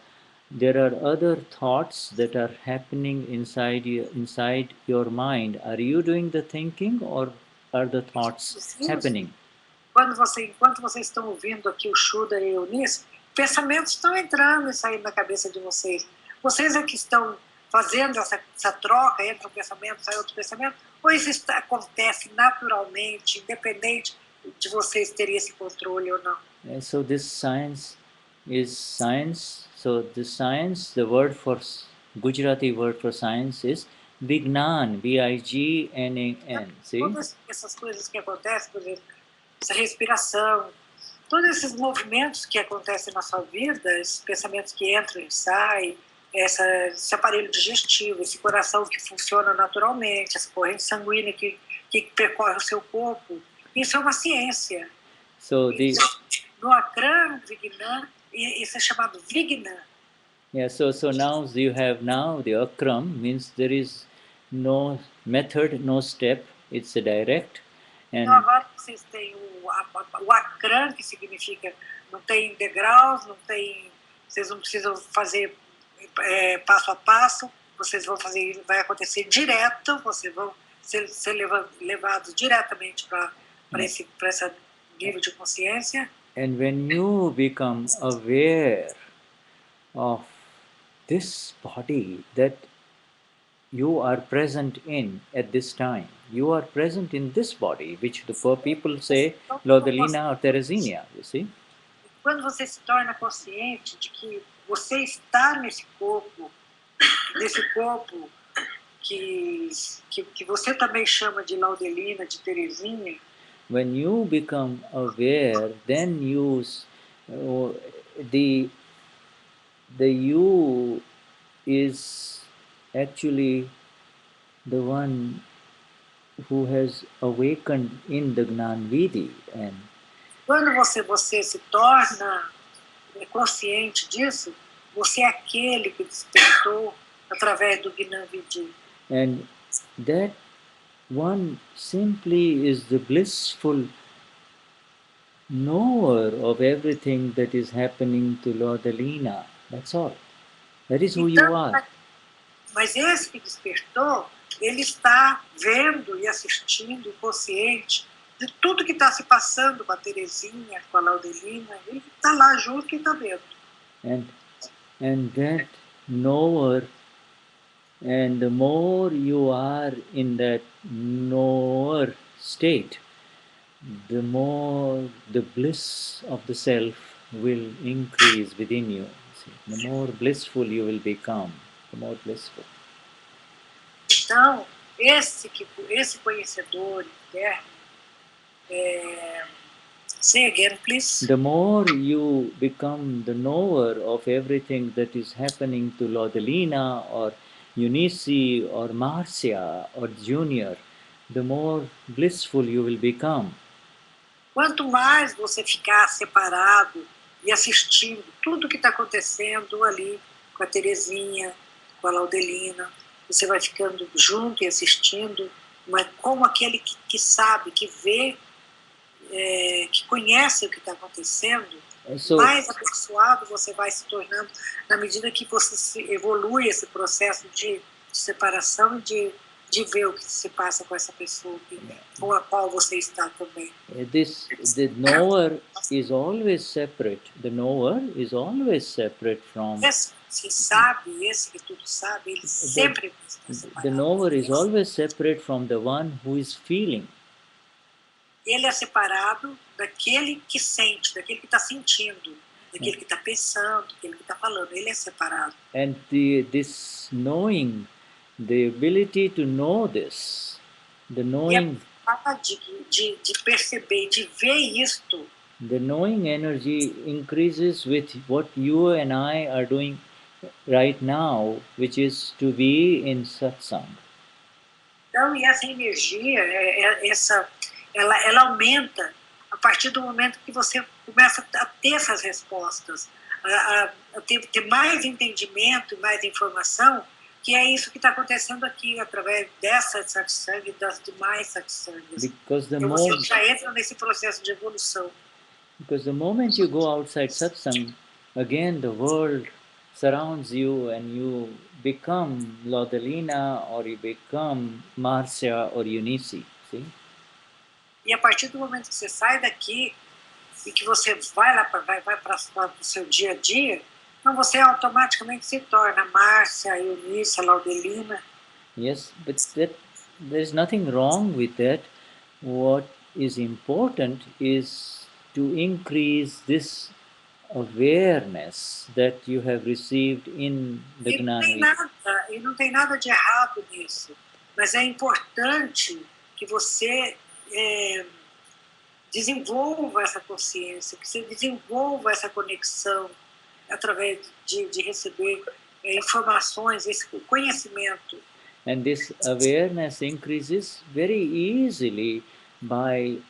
there are other thoughts that are happening inside your mind. Are you doing the thinking or are the thoughts happening? Enquanto vocês estão ouvindo aqui o Shuddha e o Eunice, pensamentos estão entrando e saindo da cabeça de vocês. Vocês é que estão fazendo essa troca entre um pensamento e sai outro pensamento, ou isso acontece naturalmente, independente de vocês terem esse controle ou não? So this science is science. So the science, the Gujarati word for science is Vignan, Vignan, see? Todas essas coisas que acontecem, por exemplo, essa respiração, todos esses movimentos que acontecem na sua vida, esses pensamentos que entram e saem, esse aparelho digestivo, esse coração que funciona naturalmente, essa corrente sanguínea que percorre o seu corpo, isso é uma ciência. So the No Akram Vignan, isso é chamado Vignan. yeah, so now you have now the Akram means there is no method, no step, it's a direct. Então And agora vocês têm o Akram, que significa não tem degraus, não tem, vocês não precisam fazer passo a passo, vocês vão fazer, vai acontecer direto, vocês vão ser levados diretamente para esse nível de consciência. and when you become aware of this body that you are present in at this time, you are present in this body, which the poor people say Laudelina or Teresina, you see? Quando você se torna consciente de que você está nesse corpo que você também chama de Laudelina, de Teresinha, when you become aware, then the you is actually the one who has awakened in the Gnan Vidi, and quando você se torna consciente disso, você é aquele que despertou através do Gnani Vidi. and that one simply is the blissful knower of everything that is happening to Lord Alina. That's all. That is who you are. Mas esse que despertou, ele está vendo e assistindo, consciente de tudo que está se passando com a Teresinha, com a Laudelina. Ele está lá junto e está vendo. And that knower, and the more you are in that knower state, the more the bliss of the self will increase within you. See, the more blissful you will become, the more blissful. Então, esse conhecedor interno, say again, please. The more you become the knower of everything that is happening to Laudelina or Eunice or Marcia or Junior, the more blissful you will become. Quanto mais você ficar separado e assistindo tudo que está acontecendo ali com a Teresinha, com a Laudelina, você vai ficando junto e assistindo, mas como aquele que sabe, que vê, que conhece o que está acontecendo, mais abençoado você vai se tornando na medida que você evolui esse processo de separação e de ver o que se passa com essa pessoa com a qual você está também. The knower is always separate. The knower is always separate from. Esse que sabe, esse que tudo sabe, ele sempre está separado. The knower is always separate from the one who is feeling. Ele é separado daquele que sente, daquele que está sentindo, daquele que está pensando, daquele que está falando. Ele é separado. And this knowing, the ability to know this, the knowing, de perceber, de ver isto, the knowing energy increases with what you and I are doing right now, which is to be in satsang. Então, e essa energia, ela aumenta a partir do momento que você começa a ter essas respostas, a ter mais entendimento e mais informação, que é isso que está acontecendo aqui, através dessa satsang e das demais satsangas. Então você já entra nesse processo de evolução. Because the moment you go outside satsang, again the world surrounds you and you become Laudelina or you become Marcia or Eunice. See? E a partir do momento que você sai daqui e que você vai para o seu dia a dia, então você automaticamente se torna Márcia, Eunice, Laudelina. Yes, but there is nothing wrong with that. What is important is to increase this awareness that you have received in the E Gnani. não tem nada de errado nisso, mas é importante que você desenvolva essa consciência, que você desenvolva essa conexão através de receber informações, esse conhecimento. And this awareness increases very easily by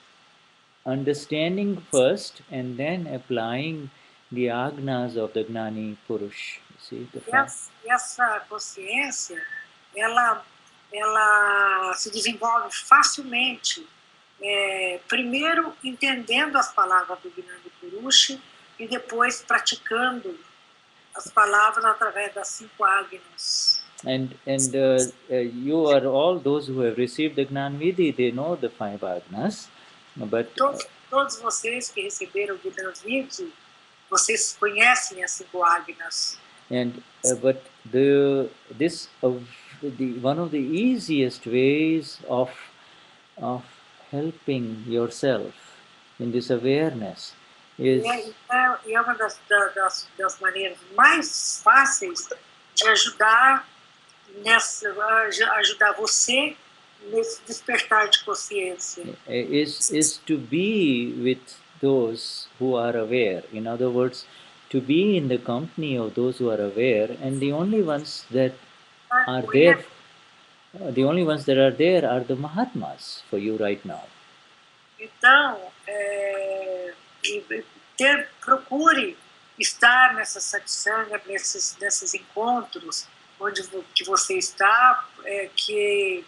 understanding first and then applying the agnas of the Gnani Purush. You see, the fact. E essa consciência, ela se desenvolve facilmente, primeiro entendendo as palavras do Gnani Purush e depois praticando as palavras através das 5 agnas. And you are all those who have received the Gnan Vidhi, they know the 5 agnas, but Todos vocês que receberam o Gnan Vidhi, vocês conhecem as 5 agnas. and but one of the easiest ways of helping yourself in this awareness is E é uma das maneiras mais fáceis de ajudar você nesse despertar de consciência. is to be with those who are aware. In other words, to be in the company of those who are aware, and the only ones that are there, are the Mahatmas for you right now. Então, procure estar nessa satsanga, nesses encontros onde que você está, que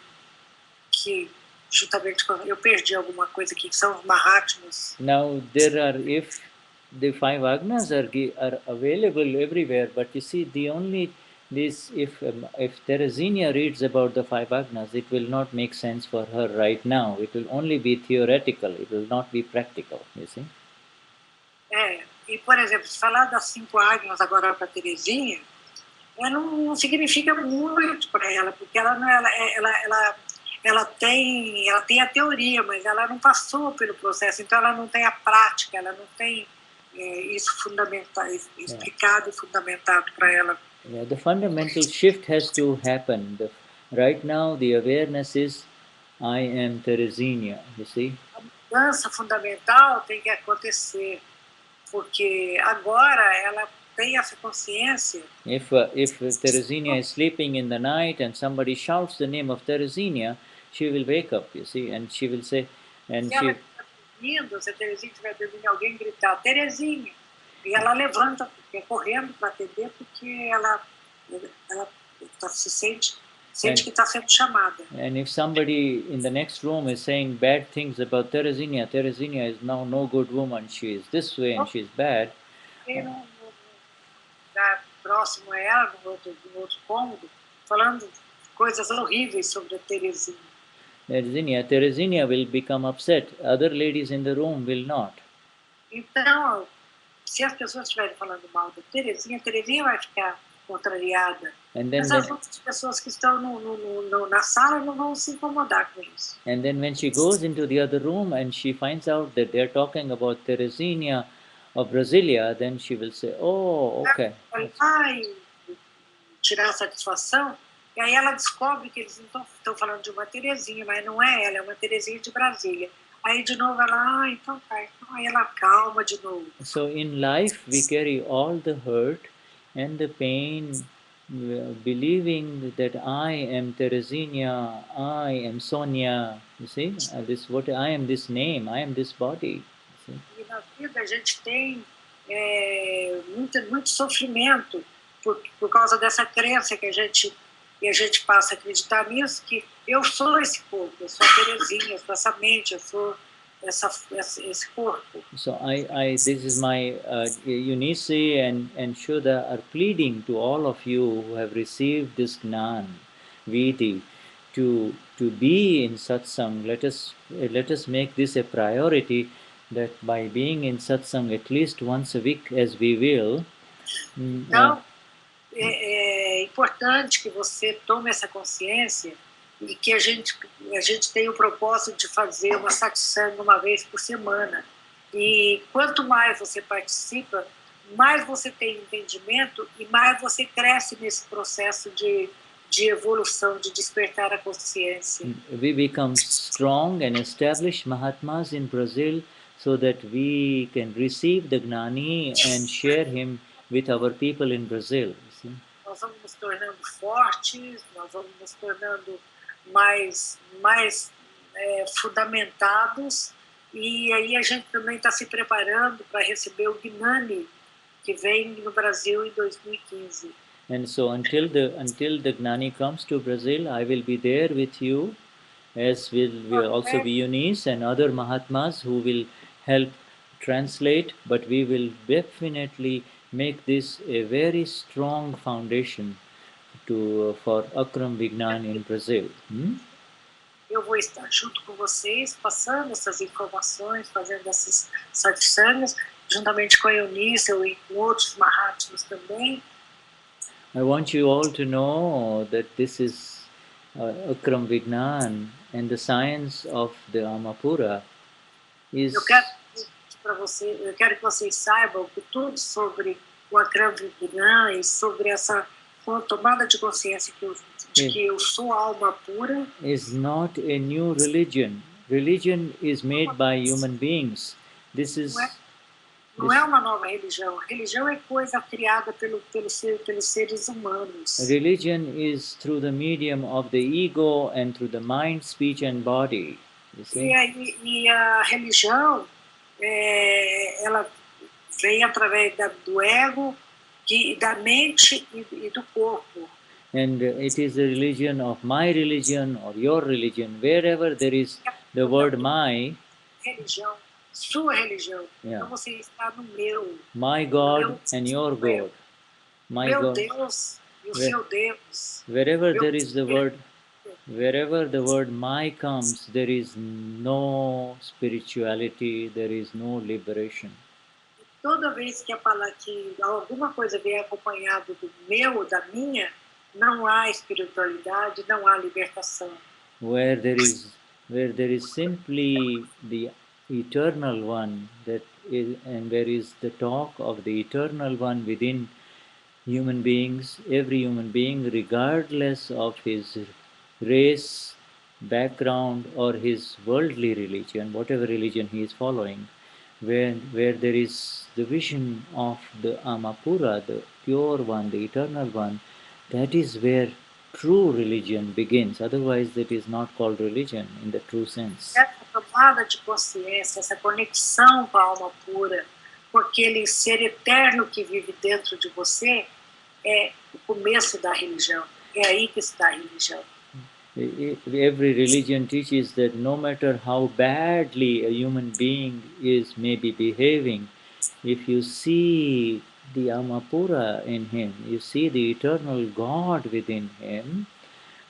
juntamente com... Eu perdi alguma coisa aqui, que são os Mahatmas. Now, if the 5 agnas are available everywhere, but you see, if Teresina reads about the 5 agnas, it will not make sense for her right now. It will only be theoretical, it will not be practical, you see. E, por exemplo, se falar das 5 agnas agora para a Teresinha, não significa muito para ela, porque ela tem a teoria, mas ela não passou pelo processo, então ela não tem a prática, ela não tem isso explicado e fundamentado para ela. Yeah, the fundamental shift has to happen. Right now, the awareness is, I am Teresina, you see. A mudança fundamental tem que acontecer, porque agora ela tem essa consciência. If Teresina is sleeping in the night and somebody shouts the name of Teresina, she will wake up, you see, and she will say, and se ela estiver dormindo, se a Teresinha estiver dormindo, alguém gritar Teresinha, e ela levanta, correndo para atender, porque ela se sente que está sendo chamada. And if somebody in the next room is saying bad things about Teresina is now no good woman, she is this way and she is bad. Próximo a ela, no outro cômodo, falando coisas horríveis sobre a Teresinha. Teresina will become upset. Other ladies in the room will not. Então, se as pessoas estiverem falando mal da Teresinha, a Teresinha vai ficar contrariada. Mas as outras pessoas que estão na sala não vão se incomodar com isso. And then when she goes into the other room and she finds out that they're talking about Teresinha of Brasilia, then she will say, oh, okay. Ela vai tirar a satisfação, e aí ela descobre que eles não estão falando de uma Teresinha, mas não é ela, é uma Teresinha de Brasília. Aí de novo ela, então tá, então aí ela calma de novo. So in life we carry all the hurt and the pain, believing that I am Teresina, I am Sonia, you see, I am this name, I am this body. E na vida a gente tem muito sofrimento por causa dessa crença que a gente passa a acreditar nisso, que eu sou esse corpo, eu sou a Teresinha, eu sou essa mente, eu sou esse corpo. So this is my Eunice and Shuddha are pleading to all of you who have received this Gnan Vidhi to be in satsang. Let us make this a priority, that by being in satsang at least once a week, as we will. Então, é importante que você tome essa consciência e que a gente tenha o propósito de fazer uma satsang uma vez por semana. E quanto mais você participa, mais você tem entendimento e mais você cresce nesse processo de evolução, de despertar a consciência. We become strong and established Mahatmas in Brazil so that we can receive the Gnani and share him with our people in Brazil. You see? Nós vamos nos tornando fortes, nós vamos nos tornando mais fundamentados, e aí a gente também está se preparando para receber o Gnani, que vem no Brasil em 2015. And so until the Gnani comes to Brazil, I will be there with you, as will also be Eunice and other Mahatmas who will help translate, but we will definitely make this a very strong foundation for Akram Vignan in Brazil. Eu vou estar junto com vocês, passando essas informações, fazendo esses satsangas, juntamente com a Eunice e com outros Mahatmas também. I want you all to know that this is Akram Vignan, and the science of the Amapura is... Eu quero que vocês saibam que tudo sobre o Akram Vignan e sobre essa tomada de consciência de que eu sou a alma pura is not a new religion. Religion is made by human beings. This is... Não é uma nova religião. Religião é coisa criada pelos seres humanos. Religion is through the medium of the ego and through the mind, speech and body. You see? E a religião, ela vem através do ego, da mente e do corpo. And it is a religion of my religion or your religion. Wherever there is the word my, religião, sua religião. Yeah. Então você está no meu. My God and your God. Meu Deus e o seu Deus. Wherever there is the word, wherever the word my comes, there is no spirituality, there is no liberation. Toda vez que alguma coisa vem acompanhado do meu, da minha, não há espiritualidade, não há libertação. Where there is simply the eternal one, and there is the talk of the eternal one within human beings, every human being, regardless of his race, background, or his worldly religion, whatever religion he is following, where there is the vision of the Amapura, the pure one, the eternal one, that is where true religion begins. Otherwise, that is not called religion in the true sense. Essa tomada de consciência, essa conexão com a alma pura, com aquele ser eterno que vive dentro de você, é o começo da religião. É aí que está a religião. Every religion teaches that no matter how badly a human being is maybe behaving, if you see the Amapura in him, you see the eternal God within him,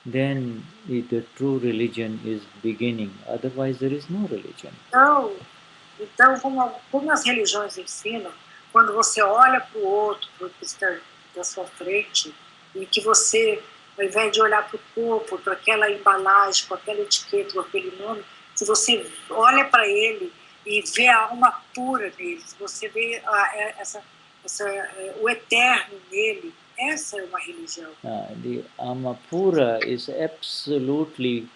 then the true religion is beginning. Otherwise, there is no religion. Então como as religiões ensinam, quando você olha para o outro, para o que está da sua frente, e que você, ao invés de olhar para o corpo, para aquela embalagem, com aquela etiqueta, com aquele nome, se você olha para ele e vê a alma pura nele, se você vê o eterno nele, essa é uma religião. The Amapura is absolutely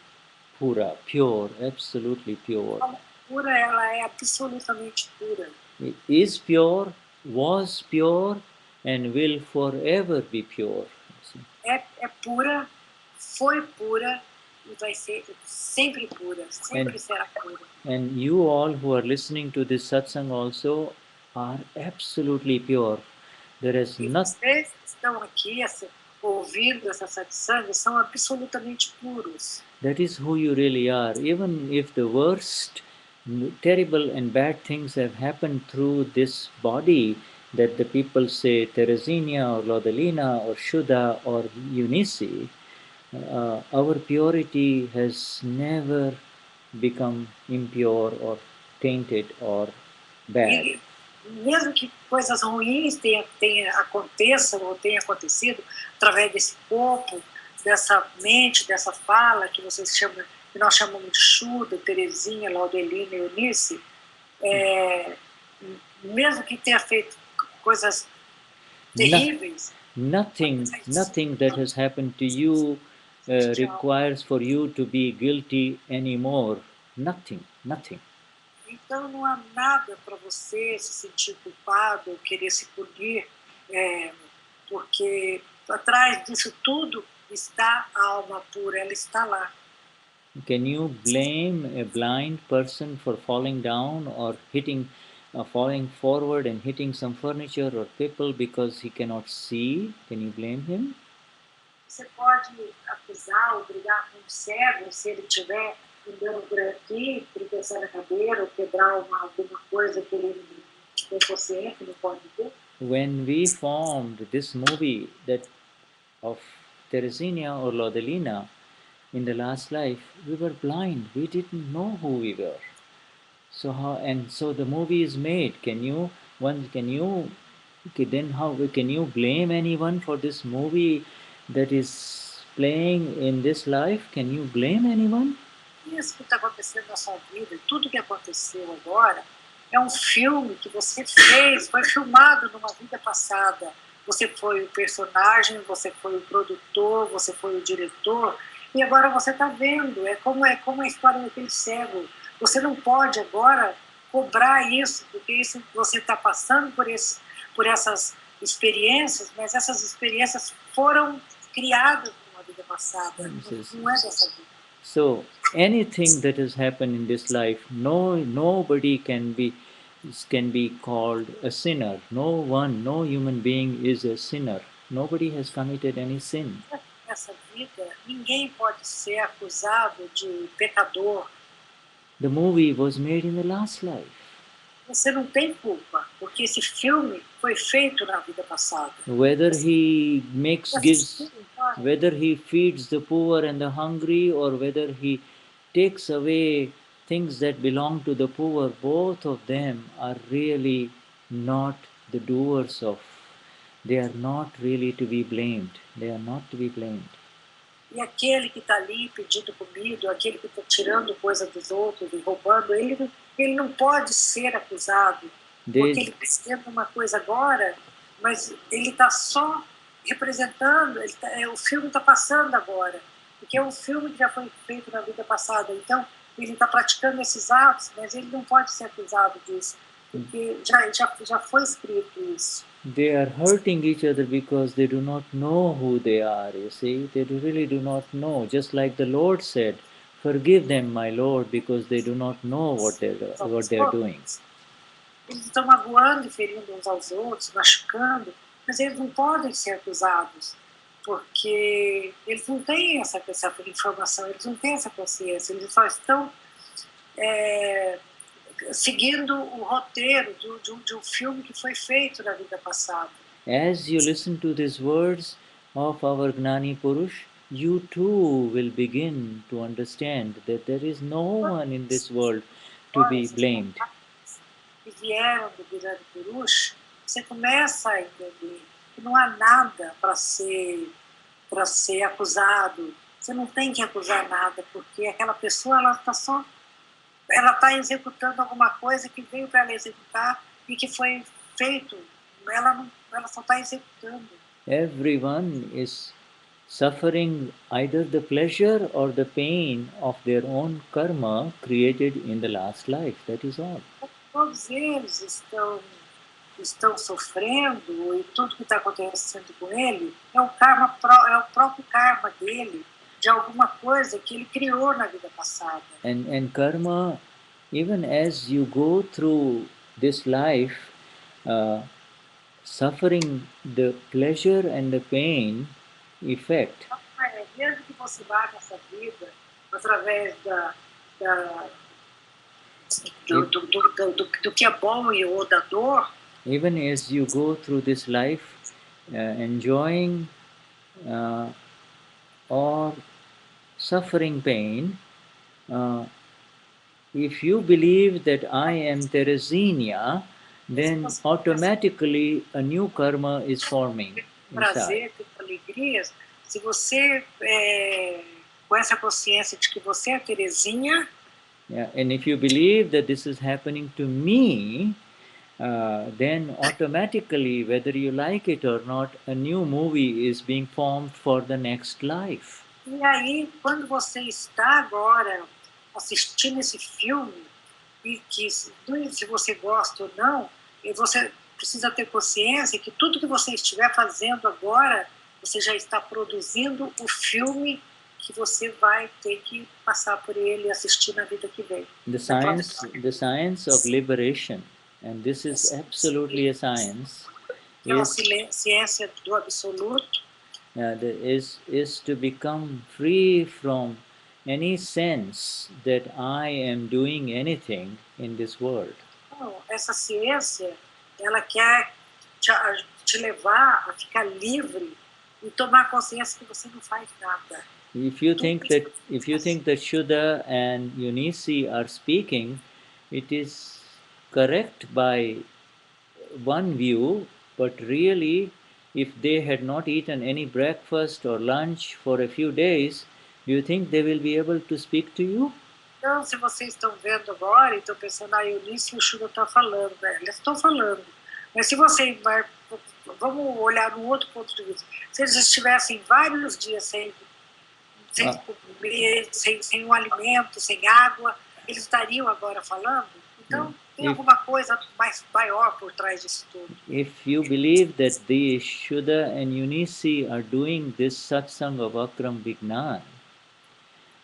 pura, pure, absolutely pure. A alma pura, ela é absolutamente pura. It is pure, was pure, and will forever be pure. É pura, foi pura e vai ser sempre pura, sempre será pura. And you all who are listening to this satsang also are absolutely pure. There is nothing. Vocês que estão aqui ouvindo essa satsang são absolutamente puros. That is who you really are. Even if the worst, terrible and bad things have happened through this body, that the people say Teresina or Laudelina or Shuddha or Eunice, our purity has never become impure or tainted or bad. E mesmo que coisas ruins aconteçam ou tenham acontecido através desse corpo, dessa mente, dessa fala que nós chamamos de Shuddha, Teresinha, Laudelina e Eunice, mesmo que tenha feito coisas No- terríveis. nothing that has happened to you requires for you to be guilty anymore. Nothing. Então não há nada para você se sentir culpado ou querer se punir, porque atrás disso tudo está a alma pura, ela está lá. Can you blame a blind person for falling down or falling forward and hitting some furniture or people because he cannot see? Can you blame him? Você pode acusar ou brigar com um cego se ele estiver andando por aqui, tropeçar na cadeira ou quebrar alguma coisa que ele tem consciência, não pode ver. When we formed this movie of Teresina or Lodelina in the last life, we were blind. We didn't know who we were. So the movie is made. Can you blame anyone for this movie that is playing in this life? Can you blame anyone? Isso que está acontecendo na sua vida, tudo que aconteceu agora, é um filme que você fez, foi filmado numa vida passada. Você foi o personagem, você foi o produtor, você foi o diretor, e agora você está vendo. É como a história daquele cego. Você não pode agora cobrar isso, porque isso, você está passando por essas experiências, mas essas experiências foram criadas numa vida passada, não é dessa vida. So anything that has happened in this life, nobody can be called a sinner. No human being is a sinner. Nobody has committed any sin. Nessa vida, ninguém pode ser acusado de pecador. The movie was made in the last life. Você não tem culpa, porque esse filme foi feito na vida passada. Whether he feeds the poor and the hungry, or whether he takes away things that belong to the poor, both of them are really not the doers of. They are not really to be blamed. They are not to be blamed. E aquele que está ali pedindo comida, aquele que está tirando coisa dos outros e roubando, ele não pode ser acusado, porque ele está sendo uma coisa agora, mas ele está só representando, o filme está passando agora, porque é um filme que já foi feito na vida passada, então ele está praticando esses atos, mas ele não pode ser acusado disso, porque já foi escrito isso. They are hurting each other because they do not know who they are, you see. They really do not know. Just like the Lord said, forgive them, my Lord, because they do not know what they are doing. Eles estão magoando e ferindo uns aos outros, machucando, mas eles não podem ser acusados, porque eles não têm essa informação, eles não têm essa consciência, eles só estão seguindo o roteiro de um filme que foi feito na vida passada. As you listen to these words of our Gnani Purush, you too will begin to understand that there is no one in this world to be blamed. Que vieram do Gnani Purush, você começa a entender que não há nada para ser acusado. Você não tem que acusar nada, porque aquela pessoa ela está executando alguma coisa que veio para ela executar e que foi feito. Ela só está executando. Everyone is suffering either the pleasure or the pain of their own karma created in the last life. That is all. Todos eles estão sofrendo, e tudo que está acontecendo com ele é o próprio karma dele, de alguma coisa que ele criou na vida passada. And karma, even as you go through this life, suffering the pleasure and the pain effect. Mesmo que você vá nessa vida através do que é bom e ou da dor. Even as you go through this life, enjoying or suffering pain, if you believe that I am Teresina, then automatically a new karma is forming inside. Prazer, alegrias. Se você com essa consciência de que você é Teresinha, and if you believe that this is happening to me, then automatically, whether you like it or not, a new movie is being formed for the next life. E aí, quando você está agora assistindo esse filme, e que se você gosta ou não, e você precisa ter consciência que tudo que você estiver fazendo agora, você já está produzindo o filme que você vai ter que passar por ele e assistir na vida que vem. The science of liberation, and this is absolutely a science, Aquela ciência do absoluto is to become free from any sense that I am doing anything in this world. Então, essa ciência, ela quer te levar a ficar livre e tomar consciência que você não faz nada. If you think that Shuddha and Eunice are speaking, it is correct by one view, but really, if they had not eaten any breakfast or lunch for a few days, do you think they will be able to speak to you? Então, se vocês estão vendo agora e estão pensando, Eunice e o Shuddha estão falando, né? Eles estão falando. Mas se você vai, vamos olhar num outro ponto de vista. Se eles estivessem vários dias sem comer, sem um alimento, sem água, eles estariam agora falando? Então, tem alguma coisa mais maior por trás disso tudo. If you believe that the Shuddha and Eunice are doing this satsang of Akram Vignan,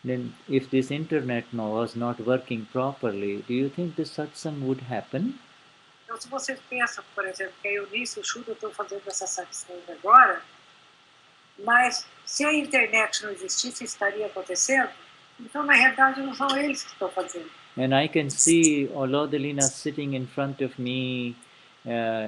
then if this internet was not working properly, do you think this satsang would happen? Então, se você pensa, por exemplo, que a Eunice e o Shuddha estão fazendo essa satsang agora, mas se a internet não existisse, estaria acontecendo? Então, na realidade, não são eles que estão fazendo. And I can see Lodalina sitting in front of me,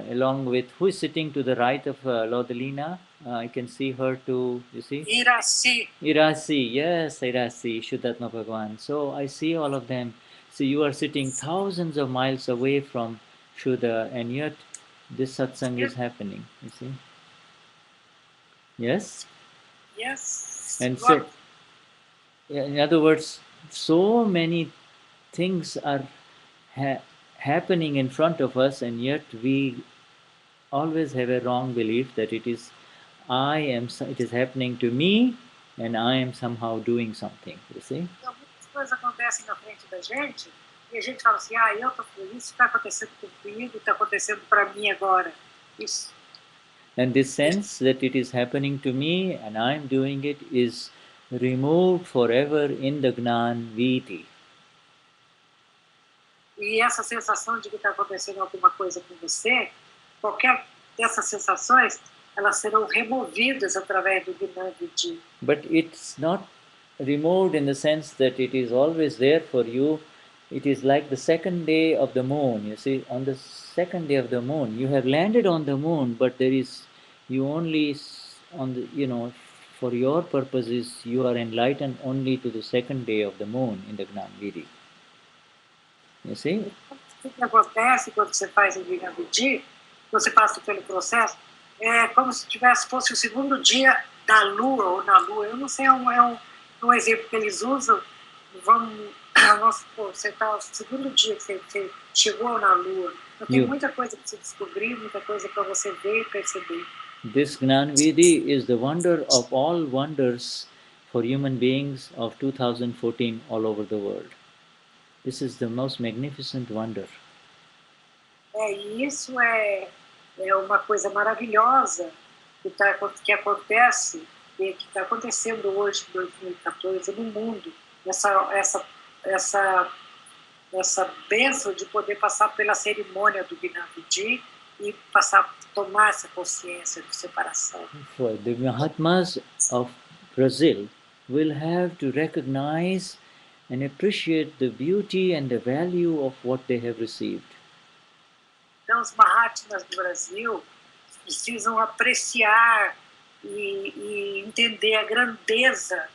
along with, who is sitting to the right of Lodalina? I can see her too, you see? Iraci. Irasi, yes, Irasi, Shuddhatma Bhagavan. So I see all of them. So you are sitting thousands of miles away from Shuddha, and yet this satsang is happening, you see? Yes? Yes. And so, in other words, so many things are happening in front of us, and yet we always have a wrong belief that it is happening to me, and I am somehow doing something, you see? Então, muitas coisas acontecem na frente da gente, e a gente fala assim, eu estou feliz, isso está acontecendo comigo, está acontecendo para mim agora. Isso. And this sense that it is happening to me and I am doing it is removed forever in the Gnani Viti. E essa sensação de que está acontecendo alguma coisa com você, qualquer dessas sensações, elas serão removidas através do Gnani Viti. But it's not removed in the sense that it is always there for you. It is like the second day of the moon. You see, on the second day of the moon, you have landed on the moon, but you only on the, for your purposes, you are enlightened only to the second day of the moon in the Gnani Viti. You see? O que acontece quando você faz o Gnani Viti, você passa pelo processo, é como se fosse o segundo dia da lua ou na lua. Eu não sei, é um exemplo que eles usam. Vamos supor, você está no segundo dia que você chegou na lua. Então, tem muita coisa para você descobrir, muita coisa para você ver e perceber. This Gnani Viti is the wonder of all wonders for human beings of 2014 all over the world. This is the most magnificent wonder. E isso é uma coisa maravilhosa que acontece, que está acontecendo hoje, em 2014, no mundo. Essa bênção de poder passar pela cerimônia do Gnani Viti e tomar essa consciência de separação. For the Mahatmas of Brazil will have to recognize and appreciate the beauty and the value of what they have received. Então, os Mahatmas do Brasil precisam apreciar e entender a grandeza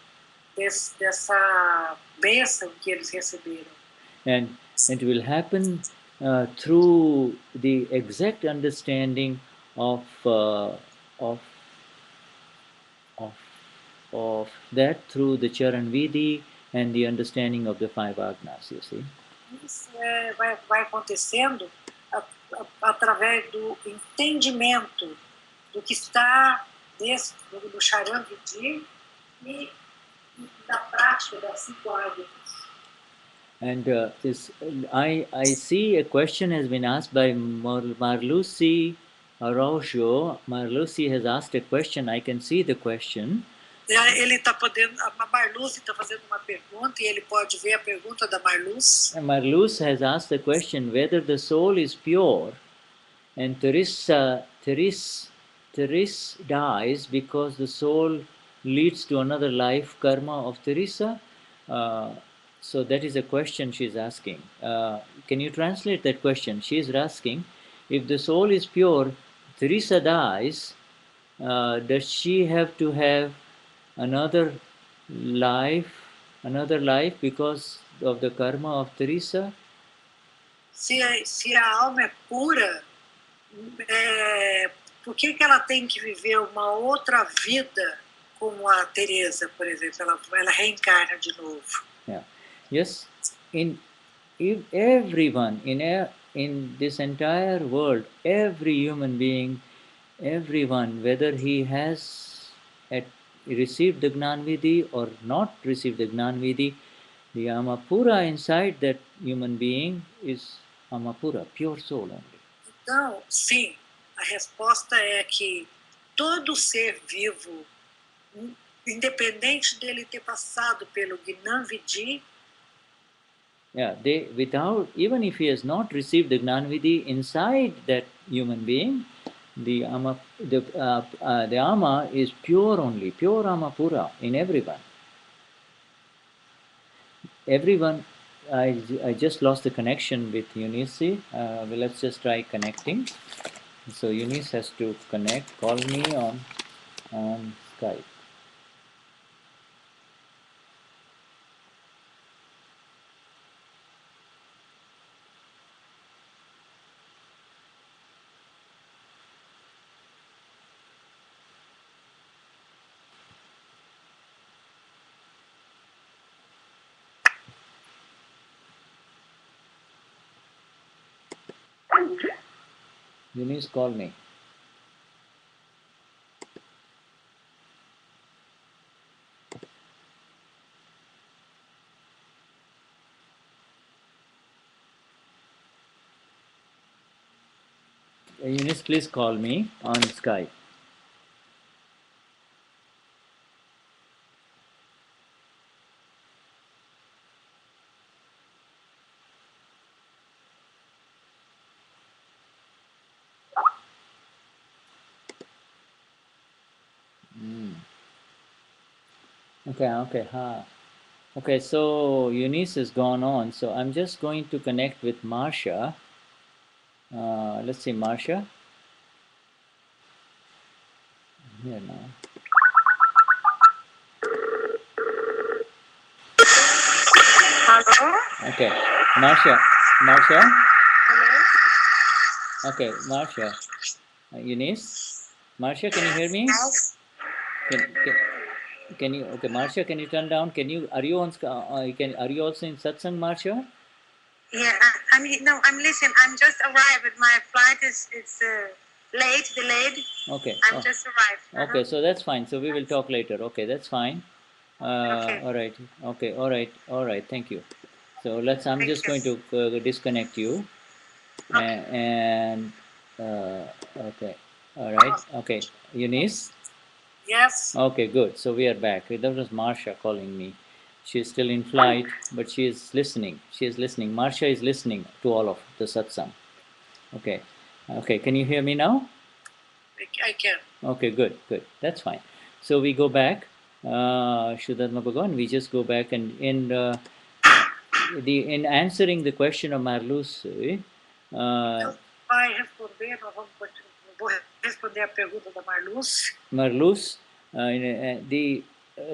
dessa bênção que eles receberam. And it will happen through the exact understanding of that through the Charan Vidi and the understanding of the five Agnas, you see. Isso vai acontecendo através do entendimento do que está no Charanvidi e da prática das 5 hábitos. And I see a question has been asked by Marluce Araujo. Marluce has asked a question. I can see the question. Ele está podendo, a Marluce está fazendo uma pergunta e ele pode ver a pergunta da Marluce. Marluce has asked the question whether the soul is pure, and Teresa dies because the soul leads to another life karma of Teresa. So that is a question she's asking. Can you translate that question? She's asking, if the soul is pure, Teresa dies, does she have to have another life because of the karma of Teresa? Se a alma é pura, por que ela tem que viver uma outra vida como a Teresa, por exemplo? Ela reencarna de novo. Yeah. Yes. If everyone in this entire world, every human being, everyone, whether he has received the Gnanvidhi or not received the Gnanvidhi, the Amapura inside that human being is Amapura, pure soul only. Então, sim, a resposta é que todo ser vivo, independente dele ter passado pelo Gnanvidhi, yeah, even if he has not received the Gnanvidhi inside that human being, the Ama is pure only, pure Amapura in everyone. Everyone, I just lost the connection with Eunice. Well, let's just try connecting. So Eunice has to call me on Skype. Eunice, call me. Eunice, please call me on Skype. Okay, so Eunice has gone on, so I'm just going to connect with Marsha. Let's see, Marsha. Here now. Hello? Okay, Marsha. Hello? Okay, Marsha. Eunice? Marsha, can you hear me? Can you? Okay, Marsha, can you turn down? Are you also in satsang, Marsha? Yeah, I'm listening. I'm just arrived. My flight is delayed. Okay. I'm just arrived. Okay, so that's fine. So we will talk later. Okay, that's fine. Okay. All right. Okay. All right. Thank you. So I'm just going to disconnect you. Okay. And okay. All right. Okay. Eunice? Yes. Okay, good. So we are back. That was Marsha calling me. She's still in flight, but she is listening. Marsha is listening to all of the satsang. Okay. Okay. Can you hear me now? I can. Okay, good. That's fine. So we go back, Shuddha Bhagavan, we just go back and in answering the question of Marluce, Vai responder, vou responder a pergunta da Marluce. Marluce,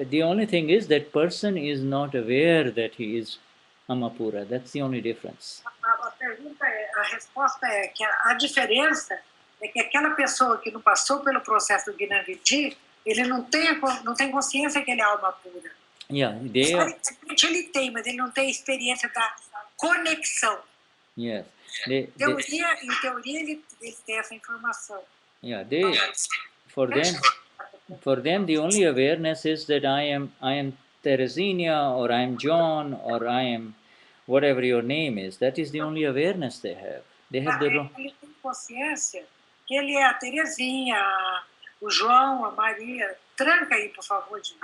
the only thing is that person is not aware that he is Amapura. That's the only difference. A resposta é que a diferença é que aquela pessoa que não passou pelo processo do Gnanvidhi, ele não tem consciência que ele é alma pura. Yeah, Ele tem, mas ele não tem a experiência da conexão. Yes. Em teoria ele tem essa informação. Yeah, for them the only awareness is that I am Teresina, or I am John, or I am whatever your name is. That is the only awareness they have. They have the wrong. Ele tem consciência que ele é a Terezinha, o João, a Maria. Tranca aí, por favor, de mim.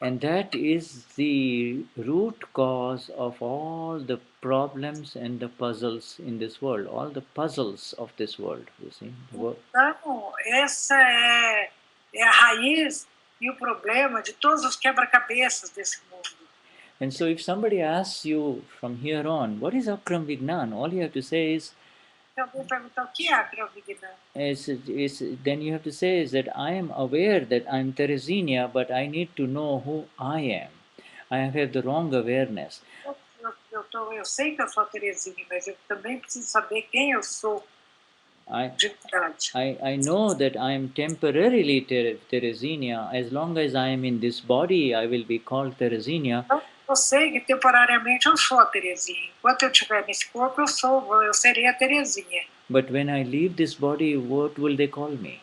And that is the root cause of all the problems and the puzzles in this world, all the puzzles of this world, you see. Então, essa é a raiz e o problema de todos os quebra-cabeças desse mundo. And so if somebody asks you from here on, what is Akram Vignan? All you have to say is, Se alguém perguntar o que é Akram Vignan, then you have to say is that I am aware that I'm Teresina, but I need to know who I am. I have the wrong awareness. eu sei que eu sou a Terezinha, mas eu também preciso saber quem eu sou de verdade. I know that I am temporarily Teresina. As long as I am in this body, I will be called Teresina. Eu sei que temporariamente eu sou a Terezinha. Enquanto eu estiver nesse corpo, eu serei a Terezinha. But when I leave this body, what will they call me?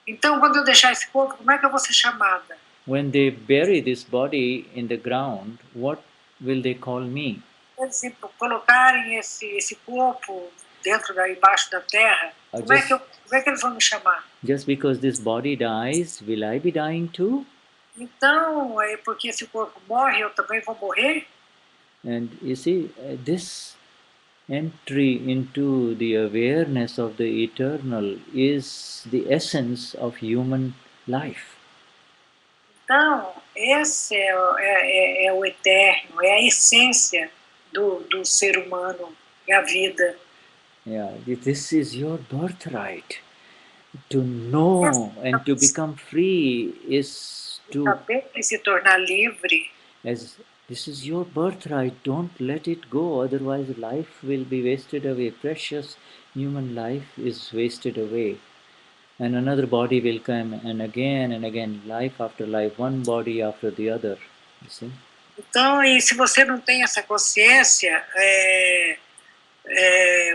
Então, quando eu deixar esse corpo, como é que eu vou ser chamada? When they bury this body in the ground, what will they call me? Se colocarem esse corpo embaixo da terra, como é que eles vão me chamar? Just because this body dies, will I be dying too? Então, é porque esse corpo morre, eu também vou morrer? And you see, this entry into the awareness of the eternal is the essence of human life. Então, esse é o eterno, é a essência do ser humano, é a vida. Yeah, this is your birthright. To know and to become free is to... Saber e se tornar livre. This is your birthright. Don't let it go, otherwise life will be wasted away. Precious human life is wasted away. And another body will come, and again, life after life, one body after the other. You see? Então, e se você não tem essa consciência,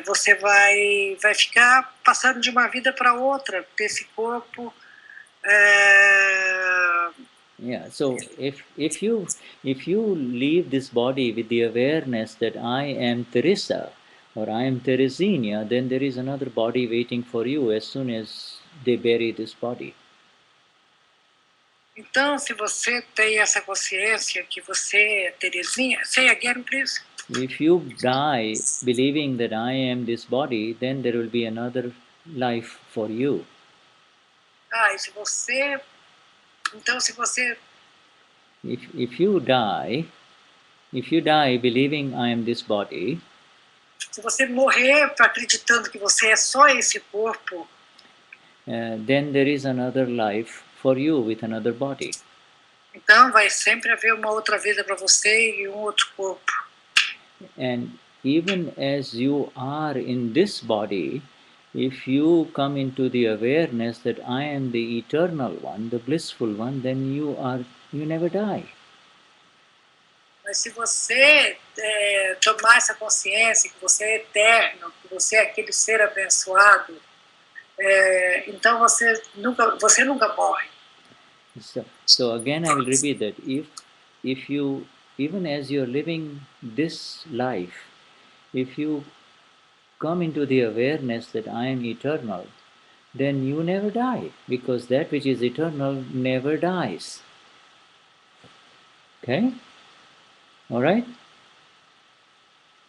você vai ficar passando de uma vida para outra, desse corpo. Yeah, so if you leave this body with the awareness that I am Teresa or I am Teresina, then there is another body waiting for you as soon as they bury this body. Então, se você tem essa consciência que você é Terezinha, say again, please. If you die believing that I am this body, then there will be another life for you. E se você... Então, se você... If you die believing I am this body, se você morrer acreditando que você é só esse corpo, then there is another life for you with another body. Então vai sempre haver uma outra vida para você e outro corpo. And even as you are in this body, if you come into the awareness that I am the eternal one, the blissful one, then you never die. Mas se você tomar essa consciência que você é eterno, que você é aquele ser abençoado, então você nunca morre. So again I will repeat that if you, even as you are living this life, if you come into the awareness that I am eternal, then you never die, because that which is eternal never dies. Okay? All right?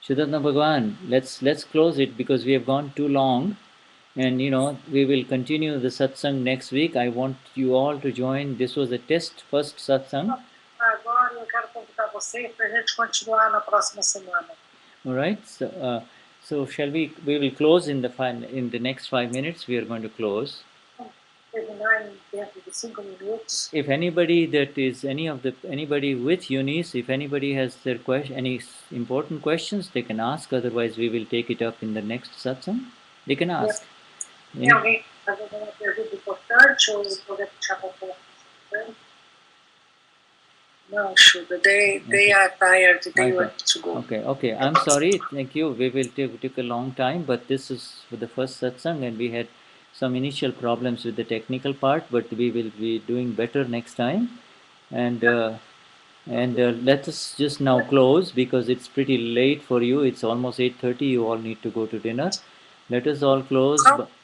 Shuddha Bhagavan, let's close it because we have gone too long. And we will continue the satsang next week. I want you all to join. This was a test first satsang. Agora eu quero convidar vocês para a gente continuar na próxima semana. All right. So shall we will close in the next 5 minutes. We are going to close. Terminar dentro de 5 minutos. If anybody anybody with Eunice, if anybody has any important questions, they can ask. Otherwise, we will take it up in the next satsang. They can ask. Tem alguém fazendo uma pergunta importante ou poder puxar para o próximo? No, Shuddha, they are tired. They want to go. Okay. I'm sorry. Thank you. We will take a long time, but this is for the first satsang, and we had some initial problems with the technical part, but we will be doing better next time. And let us just now close because it's pretty late for you. It's almost 8:30. You all need to go to dinner. Let us all close.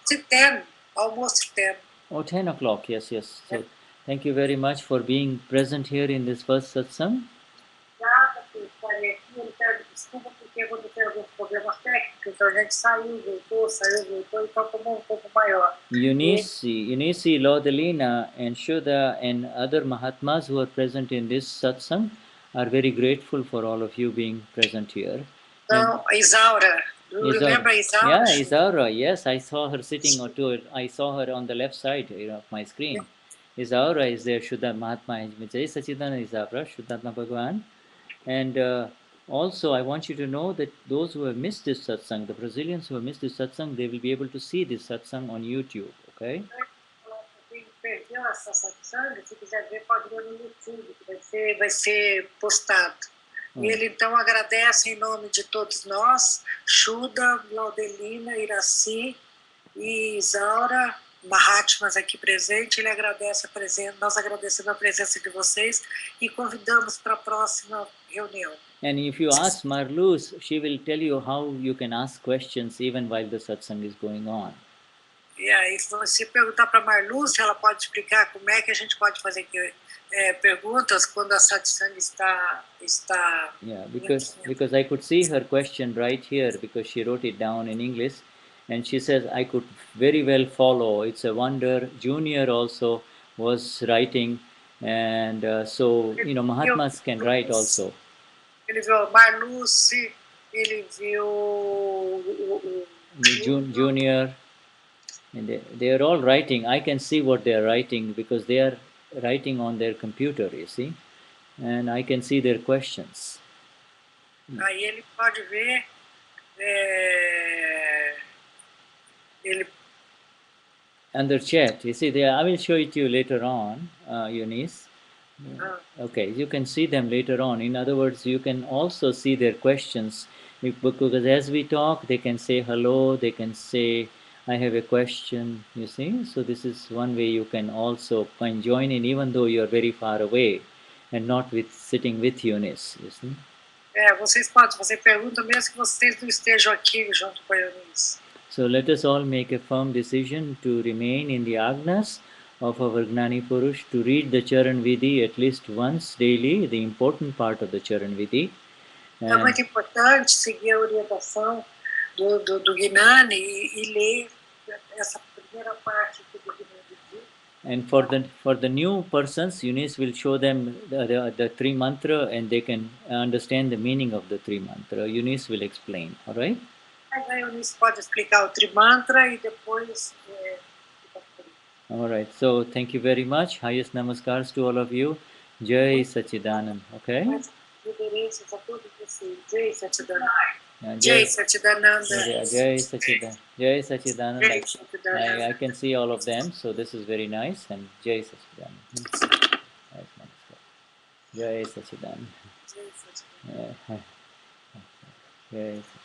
It's 10, almost 10. Oh, 10 o'clock. Yes. So, thank you very much for being present here in this first satsang. Obrigada por estarem aqui. Ele pede desculpa porque aconteceram alguns problemas técnicos. Então a gente saiu, voltou, então tomou pouco maior. Eunice, Laudelina, and Shuddha, and other Mahatmas who are present in this satsang are very grateful for all of you being present here. Então, Isaura. Do you remember Isaura? Yeah, Isaura. Yes, I saw her sitting I saw her on the left side of my screen. Yeah. Isaura is there, Shuddha Mahatma Jai Sachidananda Isaura, Shuddhatma Bhagavan. And also, I want you to know that those who have missed this satsang, the Brazilians who have missed this satsang, they will be able to see this satsang on YouTube, okay? Quem perdeu essa satsang, se quiser ver, pode ver no YouTube, que vai ser postado. E ele então agradece em nome de todos nós, Shuddha, Laudelina, Iraci e Isaura, Mahatmas aqui presente. Ele agradece a presença, nós agradecemos a presença de vocês e convidamos para a próxima reunião. And if you ask Marluz, she will tell you how you can ask questions even while the satsang is going on. E aí, se você perguntar para a Marluz, ela pode explicar como é que a gente pode fazer perguntas quando a satsang está yeah, because I could see her question right here because she wrote it down in English, and she says I could very well follow. It's a wonder. Junior also was writing, and so Mahatmas can write also. Ele viu Marluz, ele viu Junior, and they are all writing. I can see what they are writing because they are writing on their computer, you see, and I can see their questions. Aí ele pode ver, under chat, you see there. I will show it to you later on, Eunice. Okay, you can see them later on. In other words, you can also see their questions because as we talk, they can say hello. They can say, "I have a question." You see, so this is one way you can also join in, even though you are very far away and not sitting with Eunice. You see. Vocês podem fazer pergunta mesmo que vocês não estejam aqui junto com a Eunice. So let us all make a firm decision to remain in the agnas of our Gnani Purush, to read the Charan Vidhi at least once daily, the important part of the Charan Vidhi. É muito importante seguir a orientação do Gnani e ler essa primeira parte do Gnani Vidhi. And for the new persons, Eunice will show them the three mantra, and they can understand the meaning of the three mantra. Eunice will explain, all right? A Eunice pode explicar o Trimantra e depois. All right. So thank you very much. Highest namaskars to all of you. Jai Sachidanand. Okay. Reverências a todos vocês. Jai Sachidanand. Jai Sachidanand. Jai Sachidanand. Jai Sachidanand. I can see all of them. So this is very nice. And Jai Sachidanand. Jai Sachidanand. Jai Sachidanand.